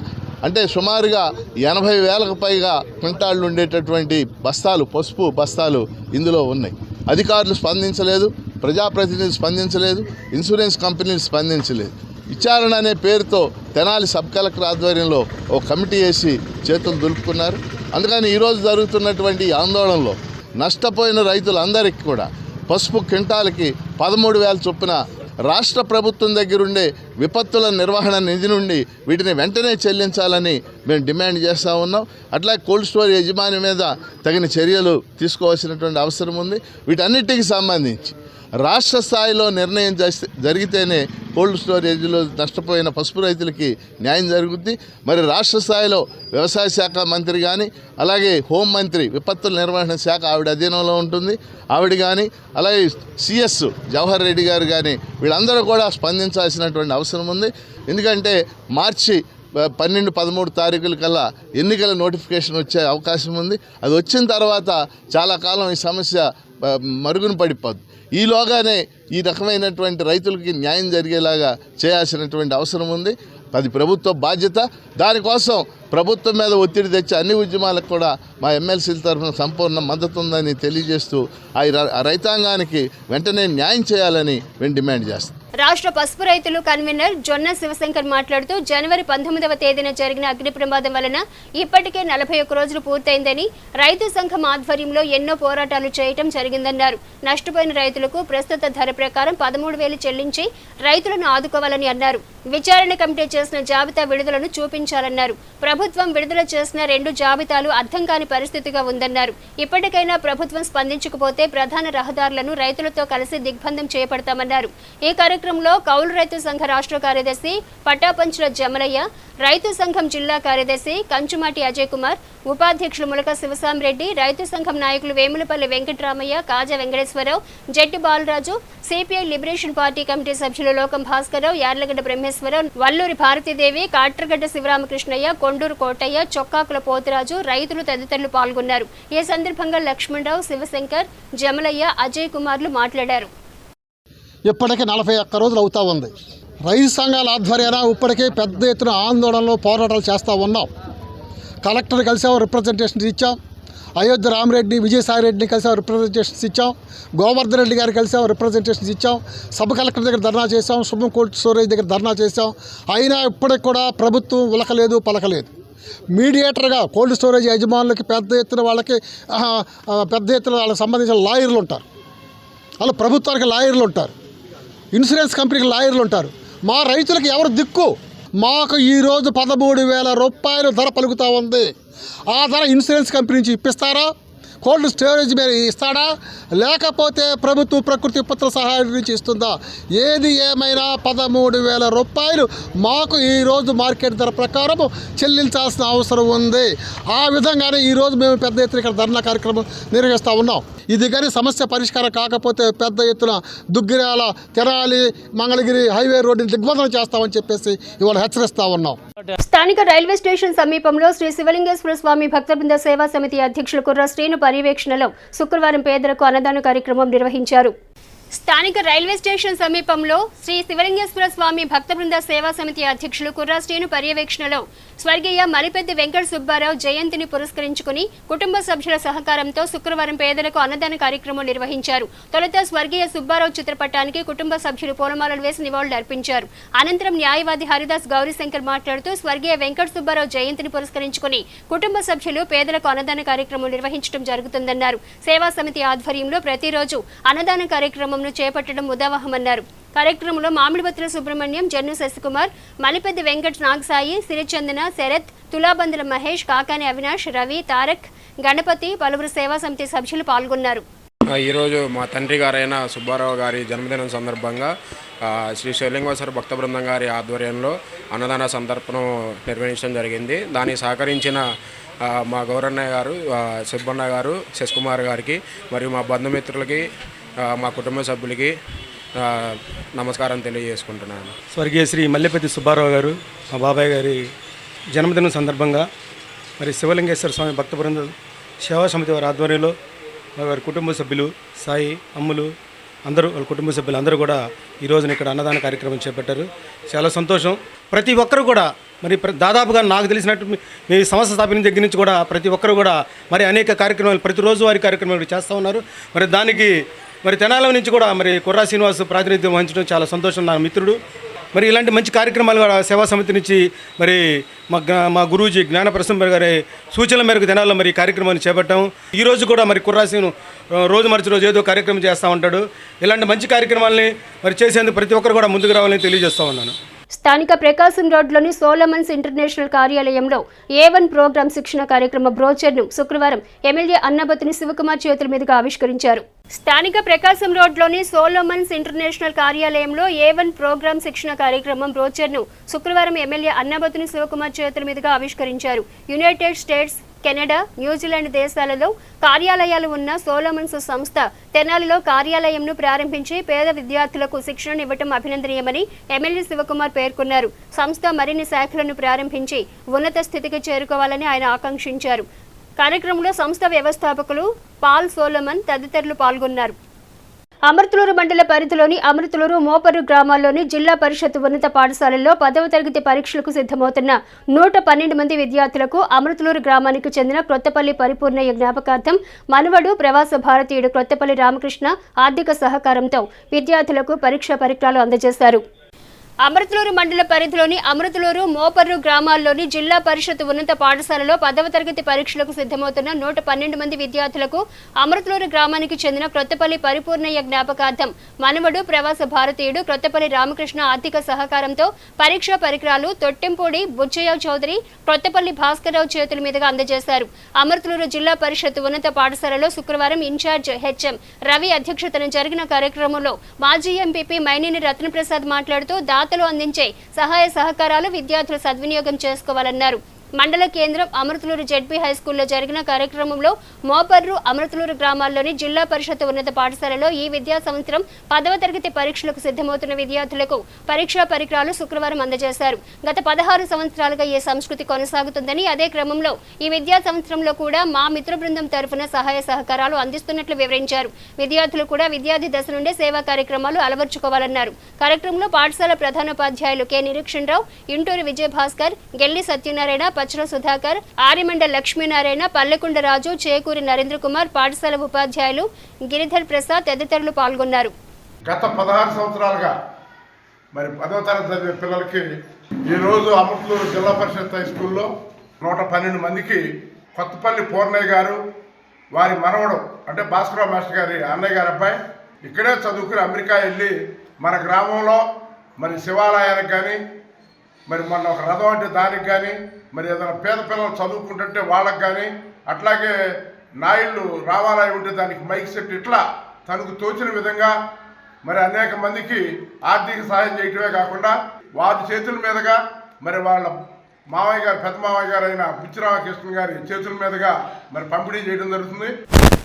X: అంటే సుమారుగా 80,000కు పైగా క్వింటాళ్ళు ఉండేటటువంటి బస్తాలు, పసుపు బస్తాలు ఇందులో ఉన్నాయి. అధికారులు స్పందించలేదు, ప్రజాప్రతినిధులు స్పందించలేదు, ఇన్సూరెన్స్ కంపెనీలు స్పందించలేదు. విచారణ అనే పేరుతో తెనాలి సబ్ కలెక్టర్ ఆధ్వర్యంలో ఒక కమిటీ వేసి చేతులు దులుపుకున్నారు. అందుకని ఈరోజు జరుగుతున్నటువంటి ఆందోళనలో నష్టపోయిన రైతులందరికీ కూడా పసుపు క్వింటాలకి 13,000 చొప్పున రాష్ట్ర ప్రభుత్వం దగ్గరుండే విపత్తుల నిర్వహణ నిధి నుండి వీటిని వెంటనే చెల్లించాలని మేము డిమాండ్ చేస్తూ ఉన్నాం. అట్లాగే కోల్డ్ స్టోర్ యజమాని మీద తగిన చర్యలు తీసుకోవాల్సినటువంటి అవసరం ఉంది. వీటన్నిటికీ సంబంధించి రాష్ట్ర స్థాయిలో నిర్ణయం జరిగితేనే కోల్డ్ స్టోరేజ్లో నష్టపోయిన పసుపు రైతులకి న్యాయం జరుగుద్ది. మరి రాష్ట్ర స్థాయిలో వ్యవసాయ శాఖ మంత్రి కానీ, అలాగే హోంమంత్రి విపత్తుల నిర్వహణ శాఖ ఆవిడ అధీనంలో ఉంటుంది, ఆవిడ కానీ, అలాగే సిఎస్ జవహర్ రెడ్డి గారు కానీ వీళ్ళందరూ కూడా స్పందించాల్సినటువంటి అవసరం ఉంది. ఎందుకంటే మార్చి 12-13 తారీఖుల కల్లా ఎన్నికల నోటిఫికేషన్ వచ్చే అవకాశం ఉంది. అది వచ్చిన తర్వాత చాలా కాలం ఈ సమస్య మరుగున పడిపోద్ది. ఈలోగానే ఈ రకమైనటువంటి రైతులకి న్యాయం జరిగేలాగా చేయాల్సినటువంటి అవసరం ఉంది. అది ప్రభుత్వ బాధ్యత. దానికోసం ప్రభుత్వం మీద ఒత్తిడి తెచ్చి అన్ని ఉద్యమాలకు కూడా మా ఎమ్మెల్సీల తరఫున సంపూర్ణ మద్దతు ఉందని తెలియజేస్తూ ఆ రైతాంగానికి వెంటనే న్యాయం చేయాలని మేము డిమాండ్ చేస్తాం.
A: రాష్ట్ర పసుపు రైతులు కన్వీనర్ జొన్న శివశంకర్ మాట్లాడుతూ జనవరి 19వ తేదీన జరిగిన అగ్ని ప్రమాదం వలన ఇప్పటికే 41 రోజులు పూర్తయిందని, రైతు సంఘం ఆధ్వర్యంలో ఎన్నో పోరాటాలు చేయటం జరిగిందన్నారు. నష్టపోయిన రైతులకు ప్రస్తుత ధర ప్రకారం 13,000 చెల్లించి రైతులను ఆదుకోవాలని అన్నారు. విచారణ కమిటీ చేసిన జాబితా విడుదలను చూపించాలన్నారు. ప్రభుత్వం విడుదల చేసిన 2 జాబితాలు అర్థం కాని పరిస్థితిగా ఉందన్నారు. ఇప్పటికైనా ప్రభుత్వం స్పందించకపోతే ప్రధాన రహదారులను రైతులతో కలిసి దిగ్బంధం చేపడతామన్నారు. ఈ కార్యక్రమంలో కౌలు రైతు సంఘ రాష్ట్ర కార్యదర్శి పట్టాపంచుల జమలయ్య, రైతు సంఘం జిల్లా కార్యదర్శి కంచుమాటి అజయ్ కుమార్, ఉపాధ్యక్షులు ములక శివసాంరెడ్డి, రైతు సంఘం నాయకులు Vemulapalli Venkataramayya, Kaja Venkateswararao, Jatti Balaraju, CPI liberation party committee సభ్యులు లోకం భాస్కరరావు, యార్లగడ్డ బ్రహ్మేశ్వరరావు, వల్లూరి భారతీదేవి, కాట్రగడ్డ శివరామకృష్ణయ్య, కొండూరు కోటయ్య, చొక్కాకుల పోతురాజు, రైతులు తదితరులు పాల్గొన్నారు. ఈ సందర్భంగా లక్ష్మణరావు, శివశంకర్, జమలయ్య, అజయ్ కుమార్లు మాట్లాడారు.
F: ఇప్పటికే 41 రోజులు అవుతా ఉంది. రైతు సంఘాల ఆధ్వర్యాన ఇప్పటికే పెద్ద ఎత్తున ఆందోళనలు, పోరాటాలు చేస్తూ ఉన్నాం. కలెక్టర్ కలిసాం, రిప్రజెంటేషన్స్ ఇచ్చాం. అయోధ్య రామరెడ్డి, విజయసాయిరెడ్డిని కలిసాం, రిప్రజెంటేషన్స్ ఇచ్చాం. గోవర్ధన్ రెడ్డి గారు కలిసాం, రిప్రజెంటేషన్స్ ఇచ్చాం. సబ్ కలెక్టర్ దగ్గర ధర్నా చేసాం, సుప్రీం కోర్టు స్టోరేజ్ దగ్గర ధర్నా చేసాం. అయినా ఇప్పటికి కూడా ప్రభుత్వం ఉలకలేదు, పలకలేదు. మీడియేటర్గా కోల్డ్ స్టోరేజ్ యజమానులకి పెద్ద ఎత్తున వాళ్ళకి వాళ్ళకి సంబంధించిన లాయర్లు ఉంటారు. వాళ్ళు ప్రభుత్వానికి లాయర్లు ఉంటారు, ఇన్సూరెన్స్ కంపెనీకి లాయర్లు ఉంటారు. మా రైతులకు ఎవరు దిక్కు? మాకు ఈరోజు 13,000 రూపాయలు ధర పలుకుతూ ఉంది. ఆ ధర ఇన్సూరెన్స్ కంపెనీ నుంచి ఇప్పిస్తారా? కోల్డ్ స్టోరేజ్ మీద ఇస్తాడా? లేకపోతే ప్రభుత్వ ప్రకృతి విపత్తుల సహాయం నుంచి ఇస్తుందా? ఏది ఏమైనా 13,000 రూపాయలు మాకు ఈరోజు మార్కెట్ ధర ప్రకారం చెల్లించాల్సిన అవసరం ఉంది. ఆ విధంగానే ఈరోజు మేము పెద్ద ఎత్తున ఇక్కడ ధర్నా కార్యక్రమం నిర్వహిస్తూ ఉన్నాం. ఇది కానీ సమస్య పరిష్కారం కాకపోతే పెద్ద ఎత్తున దుగ్గిరాల, తెనాలి, మంగళగిరి హైవే రోడ్డుని దిగ్బంధనం చేస్తామని చెప్పేసి ఇవాళ హెచ్చరిస్తూ ఉన్నాం.
A: స్థానిక రైల్వే స్టేషన్ సమీపంలో శ్రీ శివలింగేశ్వర స్వామి భక్తబృంద సేవా సమితి అధ్యక్షులు కుర్ర శ్రీను పర్యవేక్షణలో శుక్రవారం పేదలకు అన్నదాన కార్యక్రమం నిర్వహించారు. స్థానిక రైల్వే స్టేషన్ సమీపంలో శ్రీ శివలింగేశ్వర స్వామి భక్తబృంద సేవా సమితి అధ్యక్షులు కుర్ర శ్రీను పర్యవేక్షణలో స్వర్గీయ మలిపెద్ది వెంకట సుబ్బారావు జయంతిని పురస్కరించుకుని కుటుంబ సభ్యుల సహకారంతో శుక్రవారం పేదలకు అన్నదాన కార్యక్రమం నిర్వహించారు. తొలుత స్వర్గీయ సుబ్బారావు చిత్రపటానికి కుటుంబ సభ్యులు పూలమాలలు వేసి నివాళులు అర్పించారు. అనంతరం న్యాయవాది హరిదాస్ గౌరీశంకర్ మాట్లాడుతూ స్వర్గీయ వెంకట సుబ్బారావు జయంతిని పురస్కరించుకుని కుటుంబ సభ్యులు పేదలకు అన్నదాన కార్యక్రమం నిర్వహించడం జరుగుతుందన్నారు. సేవా సమితి ఆధ్వర్యంలో ప్రతిరోజు అన్నదాన కార్యక్రమం చేపట్టడం ఉదావహమన్నారు. కార్యక్రమంలో మామిడిబత్తుల సుబ్రహ్మణ్యం, జన్ను శశికుమార్, మలిపెద్ది వెంకట నాగసాయి, సిరిచందన, శరత్, తులాబందుల మహేష్, కాకాని అవినాష్, రవి, తారక్, గణపతి, పలువురు సేవా సమితి సభ్యులు పాల్గొన్నారు.
G: ఈరోజు మా తండ్రి గారైన సుబ్బారావు గారి జన్మదినం సందర్భంగా శ్రీ శివలింగేశ్వర భక్త బృందం గారి ఆధ్వర్యంలో అన్నదాన సందర్భం నిర్వహించడం జరిగింది. దానికి సహకరించిన మా గౌరన్నయ్య గారు, సుబ్బన్న గారు, శశికుమార్ గారికి మరియు మా బంధుమిత్రులకి, మా కుటుంబ సభ్యులకి నమస్కారం తెలియజేసుకుంటున్నాను.
I: స్వర్గీయ శ్రీ మల్లెపెద్ది సుబ్బారావు గారు మా బాబాయ్ గారి జన్మదినం సందర్భంగా మరి శివలింగేశ్వర స్వామి భక్త బృందం సేవా సమితి వారి ఆధ్వర్యంలో వారి కుటుంబ సభ్యులు సాయి, అమ్ములు, అందరూ వాళ్ళ కుటుంబ సభ్యులు అందరూ కూడా ఈ రోజున ఇక్కడ అన్నదాన కార్యక్రమం చేపట్టారు. చాలా సంతోషం. ప్రతి ఒక్కరు కూడా మరి దాదాపుగా నాకు తెలిసినట్టు మీ సంస్థ స్థాపన దగ్గర నుంచి కూడా ప్రతి ఒక్కరు కూడా మరి అనేక కార్యక్రమాలు ప్రతిరోజు వారి కార్యక్రమాలు చేస్తూ ఉన్నారు. మరి దానికి మరి తెనాలి నుంచి కూడా మరి కుర్రా శ్రీనివాస్ ప్రాతినిధ్యం వహించడం చాలా సంతోషం. నా మిత్రుడు మరి ఇలాంటి మంచి కార్యక్రమాలు కూడా సేవా సమితి నుంచి మరి మా గురూజీ జ్ఞానప్రసన్న గారి సూచనల మేరకు తెనాల్లో మరి కార్యక్రమాన్ని చేపట్టాము. ఈరోజు కూడా మరి కుర్రాసీను రోజు మరిచి రోజు ఏదో కార్యక్రమం చేస్తూ ఉంటాడు. ఇలాంటి మంచి కార్యక్రమాలని మరి చేసేందుకు ప్రతి ఒక్కరు కూడా ముందుకు రావాలని తెలియజేస్తూ ఉన్నాను.
A: స్థానిక ప్రకాశం రోడ్లోని సోలమన్స్ ఇంటర్నేషనల్ కార్యాలయంలో A1 ప్రోగ్రాం శిక్షణ కార్యక్రమ బ్రోచర్ను శుక్రవారం ఎమ్మెల్యే అన్నబత్తుని శివకుమార్ చేతుల మీదుగా ఆవిష్కరించారు. స్థానిక ప్రకాశం రోడ్లోని సోలమన్స్ ఇంటర్నేషనల్ కార్యాలయంలో A1 ప్రోగ్రాం శిక్షణ కార్యక్రమం బ్రోచర్ను శుక్రవారం ఎమ్మెల్యే అన్నబత్తుని శివకుమార్ చేతుల మీదుగా ఆవిష్కరించారు. యునైటెడ్ స్టేట్స్, కెనడా, న్యూజిలాండ్ దేశాలలో కార్యాలయాలు ఉన్న సోలమన్స్ సంస్థ తెనాలిలో కార్యాలయంను ప్రారంభించి పేద విద్యార్థులకు శిక్షణ ఇవ్వటం అభినందనీయమని ఎమ్మెల్యే శివకుమార్ పేర్కొన్నారు. సంస్థ మరిన్ని శాఖలను ప్రారంభించి ఉన్నత స్థితికి చేరుకోవాలని ఆయన ఆకాంక్షించారు. కార్యక్రమంలో సంస్థ వ్యవస్థాపకులు పాల్ సోలమన్ తదితరులు పాల్గొన్నారు. అమృతలూరు మండల పరిధిలోని అమృతలూరు, మోపర్రు గ్రామాల్లోని జిల్లా పరిషత్ ఉన్నత పాఠశాలల్లో 10వ తరగతి పరీక్షలకు సిద్ధమవుతున్న 112 మంది విద్యార్థులకు అమృతలూరు గ్రామానికి చెందిన క్రొత్తపల్లి పరిపూర్ణయ్య జ్ఞాపకార్థం మనవడు ప్రవాస భారతీయుడు క్రొత్తపల్లి రామకృష్ణ ఆర్థిక సహకారంతో విద్యార్థులకు పరీక్షా పరికరాలు అందజేశారు. అమృతలూరు మండల పరిధిలోని అమృతలూరు, మోపర్రు గ్రామాల్లోని జిల్లా పరిషత్ ఉన్నత పాఠశాలలో 10వ తరగతి పరీక్షలకు సిద్ధమవుతున్న 112 మంది విద్యార్థులకు అమృతలూరు గ్రామానికి చెందిన క్రొత్తపల్లి పరిపూర్ణయ్య జ్ఞాపకార్థం మనవడు ప్రవాస భారతీయుడు క్రొత్తపల్లి రామకృష్ణ ఆర్థిక సహకారంతో పరీక్షా పరికరాలు తొట్టెంపూడి బుచ్చయ్య చౌదరి, క్రొత్తపల్లి భాస్కర్రావు చేతుల మీదుగా అందజేశారు. అమృతలూరు జిల్లా పరిషత్ ఉన్నత పాఠశాలలో శుక్రవారం ఇన్ఛార్జ్ హెచ్ఎం రవి అధ్యక్షతన జరిగిన కార్యక్రమంలో మాజీ ఎంపీపీ మైనేని రత్నప్రసాద్ మాట్లాడుతూ దాతలు అందించే సహాయ సహకారాలు విద్యార్థులు సద్వినియోగం చేసుకోవాలన్నారు. మండల కేంద్రం అమృతలూరు జెడ్పీ హైస్కూల్లో జరిగిన కార్యక్రమంలో మోపర్రు, అమృతలూరు గ్రామాల్లోని జిల్లా పరిషత్ ఉన్నత పాఠశాలలో ఈ విద్యా సంవత్సరం 10వ తరగతి పరీక్షలకు సిద్ధమవుతున్న విద్యార్థులకు పరీక్షా పరికరాలు శుక్రవారం అందజేశారు. గత 16 సంవత్సరాలుగా ఈ సంస్కృతి కొనసాగుతుందని, అదే క్రమంలో ఈ విద్యా సంవత్సరంలో కూడా మా మిత్ర బృందం తరఫున సహాయ సహకారాలు అందిస్తున్నట్లు వివరించారు. విద్యార్థులు కూడా విద్యార్థి దశ నుండే సేవా కార్యక్రమాలు అలవర్చుకోవాలన్నారు. కార్యక్రమంలో పాఠశాల ప్రధానోపాధ్యాయులు కె నిరీక్షణరావు, ఇంటూరి విజయభాస్కర్, గెల్లి సత్యనారాయణ, పచ్చల సుధాకర్, ఆరిమండ లక్ష్మీనారాయణ, పల్లెకుండ రాజు, చేకూరి నరేంద్ర కుమార్, పాఠశాల ఉపాధ్యాయులు గిరిధర్ ప్రసాద్ తదితరులు పాల్గొన్నారు.
C: గత 16 సంవత్సరాలుగా మరి 10వ తరగతి చదివే పిల్లలకి ఈరోజు అమృతలూరు జిల్లా పరిషత్ హై స్కూల్లో 112 మందికి కొత్తపల్లి పూర్ణయ్య గారు వారి మనవడు అంటే భాస్కరరావు మాస్టర్ గారి అన్నయ్య గారి అబ్బాయి ఇక్కడే చదువుకుని అమెరికా వెళ్ళి మన గ్రామంలో మరి శివాలయానికి కానీ మరి మొన్న ఒక రథం అంటే దానికి కానీ మరి ఏదైనా పేద పిల్లలు చదువుకుంటుంటే వాళ్ళకి కానీ అట్లాగే నాయుళ్ళు రావాలయం ఉంటే దానికి మైక్ సెట్ ఇట్లా తనకు తోచిన విధంగా మరి అనేక మందికి ఆర్థిక సహాయం చేయటమే కాకుండా వారి చేతుల మీదుగా మరి వాళ్ళ మావయ్య గారు పెద్ద మావయ్య గారు అయిన బుచ్చిరామకృష్ణ గారి చేతుల మీదుగా మరి పంపిణీ చేయడం జరుగుతుంది.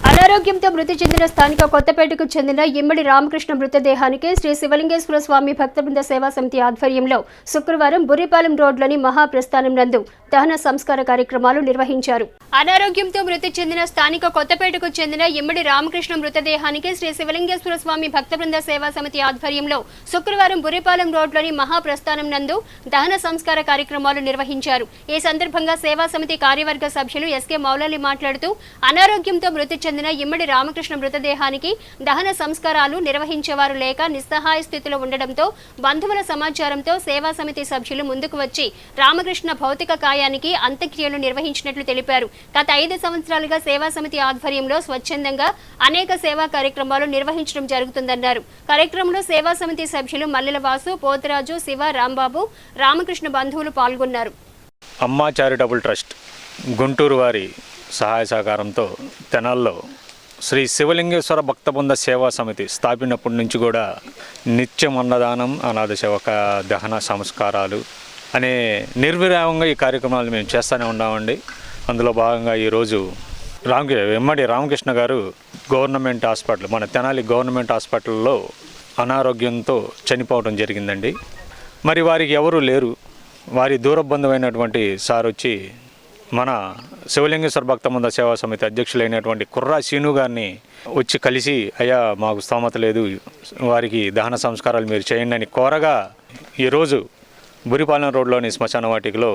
A: అనారోగ్యంతో మృతి చెందిన స్థానిక కొత్తపేటకు చెందిన ఇమ్మడి రామకృష్ణ మృతదేహానికి శ్రీ శివలింగేశ్వర స్వామి భక్తబృంద సేవా సమితి ఆధ్వర్యంలో శుక్రవారం బుర్రిపాలెం రోడ్లోని మహాప్రస్థానం నందు దహన సంస్కార కార్యక్రమాలు నిర్వహించారు. అనారోగ్యంతో మృతి చెందిన స్థానిక కొత్తపేటకు చెందిన ఇమ్మడి రామకృష్ణ మృతదేహానికి శ్రీ శివలింగేశ్వర స్వామి భక్తబృంద సేవా సమితి ఆధ్వర్యంలో శుక్రవారం బుర్రిపాలెం రోడ్లోని మహాప్రస్థానం నందు దహన సంస్కార కార్యక్రమాలు నిర్వహించారు. ఈ సందర్భంగా సేవా సమితి కార్యవర్గ సభ్యులు ఎస్కే మౌలాలి మాట్లాడుతూ అనారోగ్యంతో మృతి చెందిన ఇమ్మడి రామకృష్ణ మృతదేహానికి దహన సంస్కారాలు నిర్వహించేవారు లేక నిస్సహాయ స్థితిలో ఉండడంతో బంధువుల సమాచారంతో సేవా సమితి సభ్యులు ముందుకు వచ్చి రామకృష్ణ భౌతిక కాయానికి అంత్యక్రియలు నిర్వహించినట్లు తెలిపారు. గత 5 సంవత్సరాలుగా సేవా సమితి ఆధ్వర్యంలో స్వచ్ఛందంగా అనేక సేవా కార్యక్రమాలు నిర్వహించడం జరుగుతుందన్నారు. కార్యక్రమంలో సేవా సమితి సభ్యులు మల్లెల వాసు, పోతరాజు, శివ, రాంబాబు, రామకృష్ణ బంధువులు పాల్గొన్నారు.
J: అమ్మా చారిటబుల్ ట్రస్ట్ గుంటూరు వారి సహాయ సహకారంతో తెనాల్లో శ్రీ శివలింగేశ్వర భక్తబృంద సేవా సమితి స్థాపినప్పటి నుంచి కూడా నిత్యం అన్నదానం, అనాథ సేవక దహన సంస్కారాలు అనే నిర్విరామంగా ఈ కార్యక్రమాలు మేము చేస్తూనే ఉన్నామండి. అందులో భాగంగా ఈరోజు వెమ్మడి రామకృష్ణ గారు గవర్నమెంట్ హాస్పిటల్, మన తెనాలి గవర్నమెంట్ హాస్పిటల్లో అనారోగ్యంతో చనిపోవడం జరిగిందండి. మరి వారికి ఎవరు లేరు. వారి దూరబంధువైనటువంటి సార్ వచ్చి మన శివలింగేశ్వర భక్తబృంద సేవా సమితి అధ్యక్షులైనటువంటి కుర్రా శ్రీను గారిని వచ్చి కలిసి అయ్యా మాకు స్తోమత లేదు, వారికి దహన సంస్కారాలు మీరు చేయండి అని కోరగా ఈరోజు బురిపాలెం రోడ్లోని శ్మశాన వాటికలో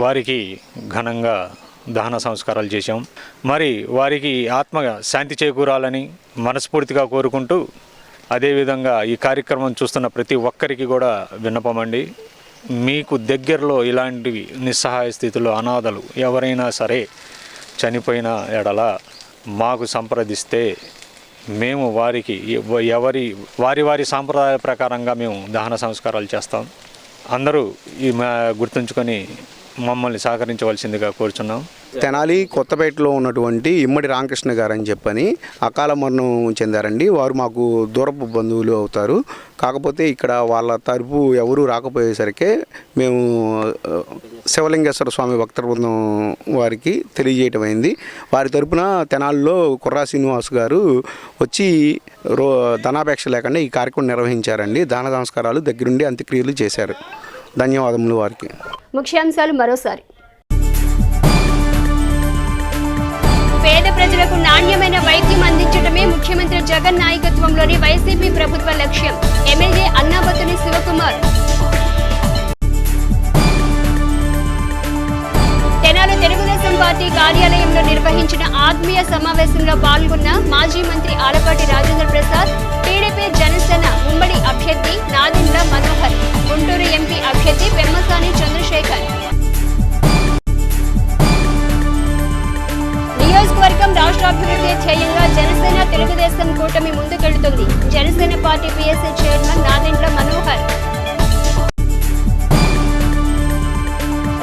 J: వారికి ఘనంగా దహన సంస్కారాలు చేశాం. మరి వారికి ఆత్మ శాంతి చేకూరాలని మనస్ఫూర్తిగా కోరుకుంటూ, అదేవిధంగా ఈ కార్యక్రమం చూస్తున్న ప్రతి ఒక్కరికి కూడా విన్నపమండి, మీకు దగ్గరలో ఇలాంటివి నిస్సహాయ స్థితిలో అనాథలు ఎవరైనా సరే చనిపోయిన ఎడల మాకు సంప్రదిస్తే మేము వారికి వారి సాంప్రదాయ ప్రకారంగా మేము దహన సంస్కారాలు చేస్తాం. అందరూ ఈ గుర్తుంచుకొని మమ్మల్ని సహకరించవలసిందిగా కోరుచున్నాం.
K: తెనాలి కొత్తపేటలో ఉన్నటువంటి ఇమ్మడి రామకృష్ణ గారు అని చెప్పని అకాల మరణం చెందారండి. వారు మాకు దూరపు బంధువులు అవుతారు. కాకపోతే ఇక్కడ వాళ్ళ తరపు ఎవరు రాకపోయేసరికి మేము శివలింగేశ్వర స్వామి భక్త బృందం వారికి తెలియజేయటం అయింది. వారి తరపున తెనాలిలో కుర్రా శ్రీనివాస్ గారు వచ్చి ధనాపేక్ష లేకుండా ఈ కార్యక్రమం నిర్వహించారండి. దాన సంస్కారాలు దగ్గరుండి అంత్యక్రియలు చేశారు. ధన్యవాదములు వారికి.
A: ముఖ్యాంశాలు మరోసారి. పేద ప్రజలకు నాణ్యమైన వైద్యం అందించడమే ముఖ్యమంత్రి జగన్ నాయకత్వంలోని వైసీపీ ప్రభుత్వ లక్ష్యం. ఎమ్మెల్యే అన్నాబత్తుని శివకుమార్. తెనాలి తెలుగుదేశం పార్టీ కార్యాలయంలో నిర్వహించిన ఆత్మీయ సమావేశంలో పాల్గొన్న మాజీ మంత్రి ఆలపాటి రాజేంద్ర ప్రసాద్, టీడీపీ జనసేన ఉమ్మడి అభ్యర్థి నాదెండ్ల మనోహర్, గుంటూరు ఎంపీ అభ్యర్థి పెమ్మసాని చంద్రశేఖర్. నియోజకవర్గం రాష్ట్రాభివృద్ధి ధ్యేయంగా జనసేన తెలుగుదేశం కూటమి ముందుకెళ్తుంది. Janasena party PSC chairman Nadendla Manohar.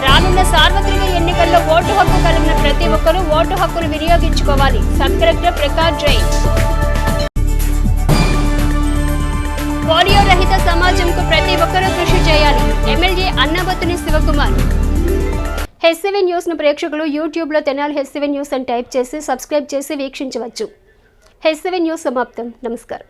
A: రానున్న సార్వత్రిక ఎన్నికల్లో ఓటు హక్కు కలిగిన ప్రతి ఒక్కరూ ఓటు హక్కును వినియోగించుకోవాలి. Sub collector Prakash Jain. Polio రహిత సమాజంకు ప్రతి ఒక్కరూ కృషి చేయాలి. MLA Annabathuni Sivakumar. HCV news ను ప్రేక్షకులు యూట్యూబ్లో తెనాలి హెచ్సివి న్యూస్ అని టైప్ చేసి సబ్స్క్రైబ్ చేసి వీక్షించవచ్చు. హెచ్సివి న్యూస్ సమాప్తం. నమస్కారం.